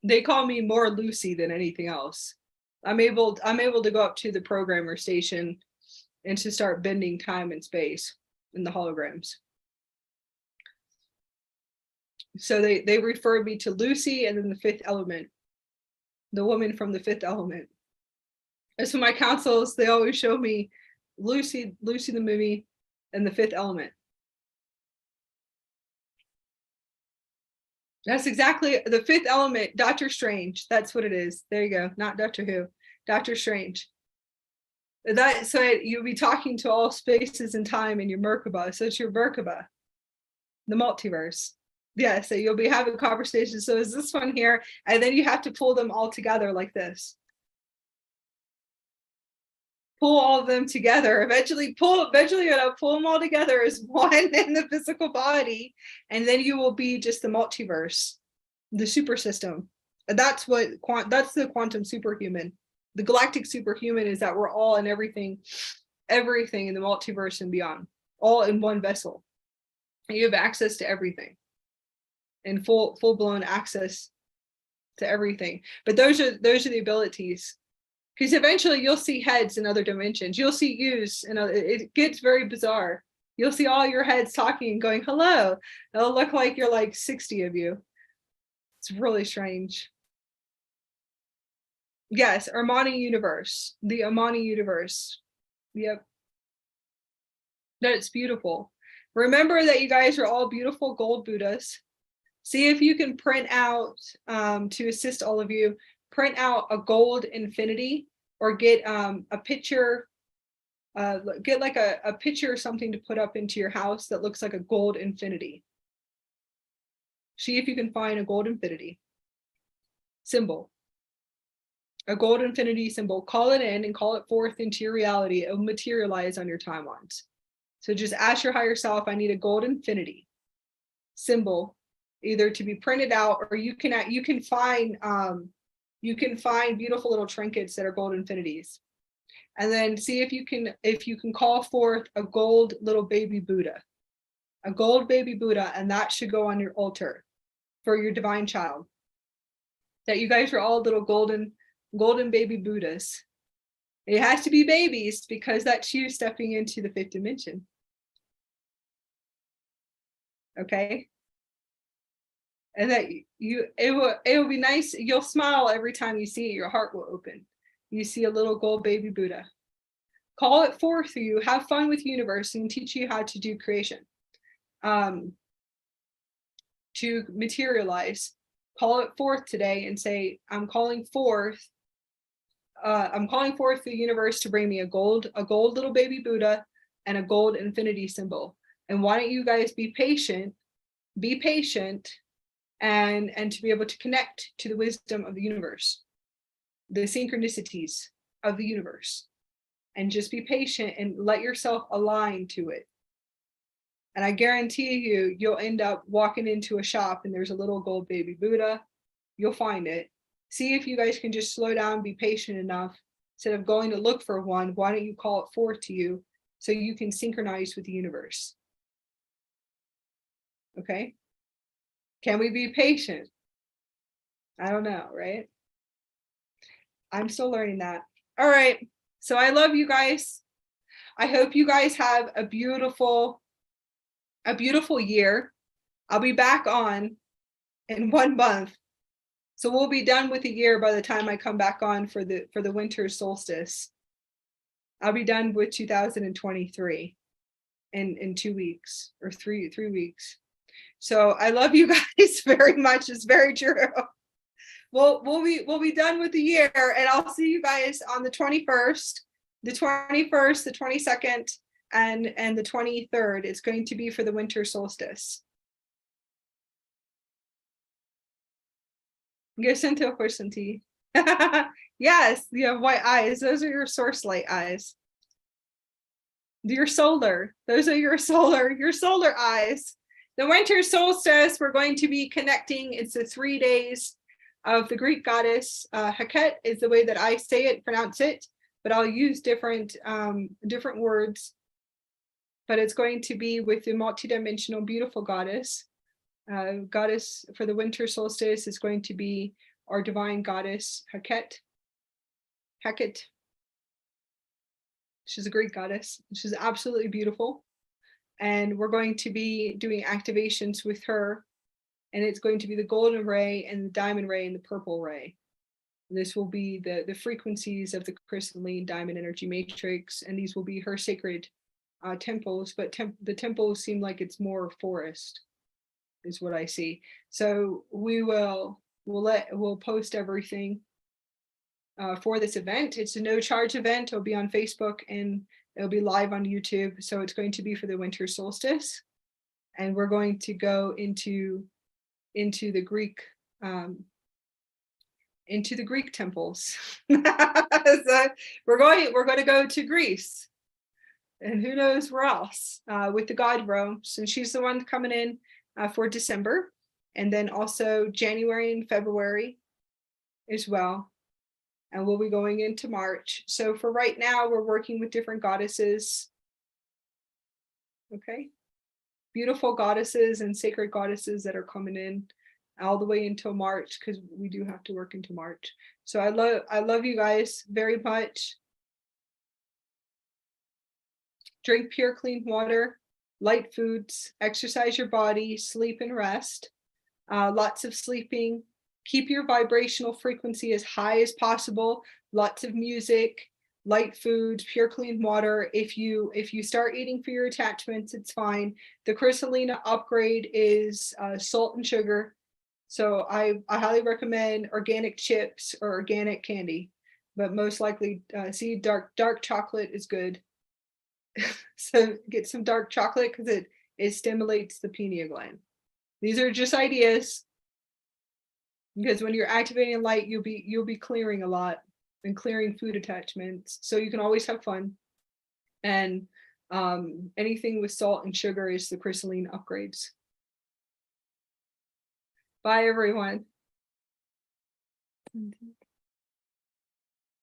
Speaker 1: They call me more Lucy than anything else. I'm able to go up to the programmer station and to start bending time and space in the holograms. So they refer me to Lucy and then the fifth element, the woman from the fifth element. And so my counsels, they always show me Lucy the movie and the fifth element. That's exactly the fifth element, Doctor Strange. That's what it is. There you go. Not Doctor Who, Doctor Strange. So you'll be talking to all spaces and time in your Merkaba. So it's your Merkaba, the multiverse. Yeah, so you'll be having conversations. So is this one here? And then you have to pull them all together like this. Pull all of them together. Eventually pull them all together as one in the physical body, and then you will be just the multiverse, the super system. And that's the quantum superhuman. The galactic superhuman is that we're all in everything in the multiverse and beyond, all in one vessel. And you have access to everything, and full-blown access to everything. But those are the abilities. Because eventually you'll see heads in other dimensions. You'll see yous, and it gets very bizarre. You'll see all your heads talking and going, hello. It'll look like you're like 60 of you. It's really strange. Yes, Armani universe, the Amani universe. Yep. That's beautiful. Remember that you guys are all beautiful gold Buddhas. See if you can print out, to assist all of you, print out a gold infinity, or get a picture, get like a picture or something to put up into your house that looks like a gold infinity. See if you can find a gold infinity symbol, a gold infinity symbol. Call it in and call it forth into your reality. It will materialize on your timelines. So just ask your higher self, I need a gold infinity symbol, either to be printed out, or you can find beautiful little trinkets that are gold infinities, and then see if you can call forth a gold little baby Buddha, and that should go on your altar for your divine child. That you guys are all little golden baby Buddhas. It has to be babies because that's you stepping into the fifth dimension. Okay. And that it will be nice. You'll smile every time you see it. Your heart will open. You see a little gold baby Buddha. Call it forth for you. Have fun with universe and teach you how to do creation. To materialize. Call it forth today and say, I'm calling forth the universe to bring me a gold little baby Buddha and a gold infinity symbol. And why don't you guys be patient and to be able to connect to the wisdom of the universe, the synchronicities of the universe, and just be patient and let yourself align to it. And I guarantee you, you'll end up walking into a shop and there's a little gold baby Buddha. You'll find it. See if you guys can just slow down, be patient enough. Instead of going to look for one, why don't you call it forth to you so you can synchronize with the universe? Okay? Can we be patient? I don't know, right? I'm still learning that. All right. So I love you guys. I hope you guys have a beautiful year. I'll be back on in 1 month. So we'll be done with the year by the time I come back on for the winter solstice. I'll be done with 2023 in 2 weeks or three weeks. So I love you guys very much. It's very true. We'll be done with the year, and I'll see you guys on the 21st, the 22nd, and the 23rd. It's going to be for the winter solstice. Yes, you have white eyes. Those are your source light eyes. Your solar. Those are your solar eyes. The winter solstice, we're going to be connecting. It's the 3 days of the Greek goddess. Heket is the way that I say it, pronounce it, but I'll use different words. But it's going to be with the multidimensional, beautiful goddess. Goddess for the winter solstice is going to be our divine goddess, Heket. She's a Greek goddess. She's absolutely beautiful. And we're going to be doing activations with her. And it's going to be the golden ray and the diamond ray and the purple ray. This will be the frequencies of the crystalline diamond energy matrix. And these will be her sacred temples, but the temples seem like it's more forest is what I see. So we'll post everything for this event. It's a no charge event. It'll be on Facebook and it'll be live on YouTube. So it's going to be for the winter solstice. And we're going to go into the Greek temples. So we're going to go to Greece. And who knows where else with the god Rome. So she's the one coming in for December, and then also January and February as well. And we'll be going into March. So for right now, we're working with different goddesses. Okay. Beautiful goddesses and sacred goddesses that are coming in all the way until March, because we do have to work into March. So I love you guys very much. Drink pure, clean water, light foods, exercise your body, sleep and rest. Lots of sleeping. Keep your vibrational frequency as high as possible. Lots of music, light food, pure, clean water. If you start eating for your attachments, it's fine. The crystalline upgrade is salt and sugar. So I highly recommend organic chips or organic candy, but most likely dark chocolate is good. So get some dark chocolate because it stimulates the pineal gland. These are just ideas, because when you're activating light, you'll be clearing a lot and clearing food attachments, so you can always have fun. And anything with salt and sugar is the crystalline upgrades. Bye everyone.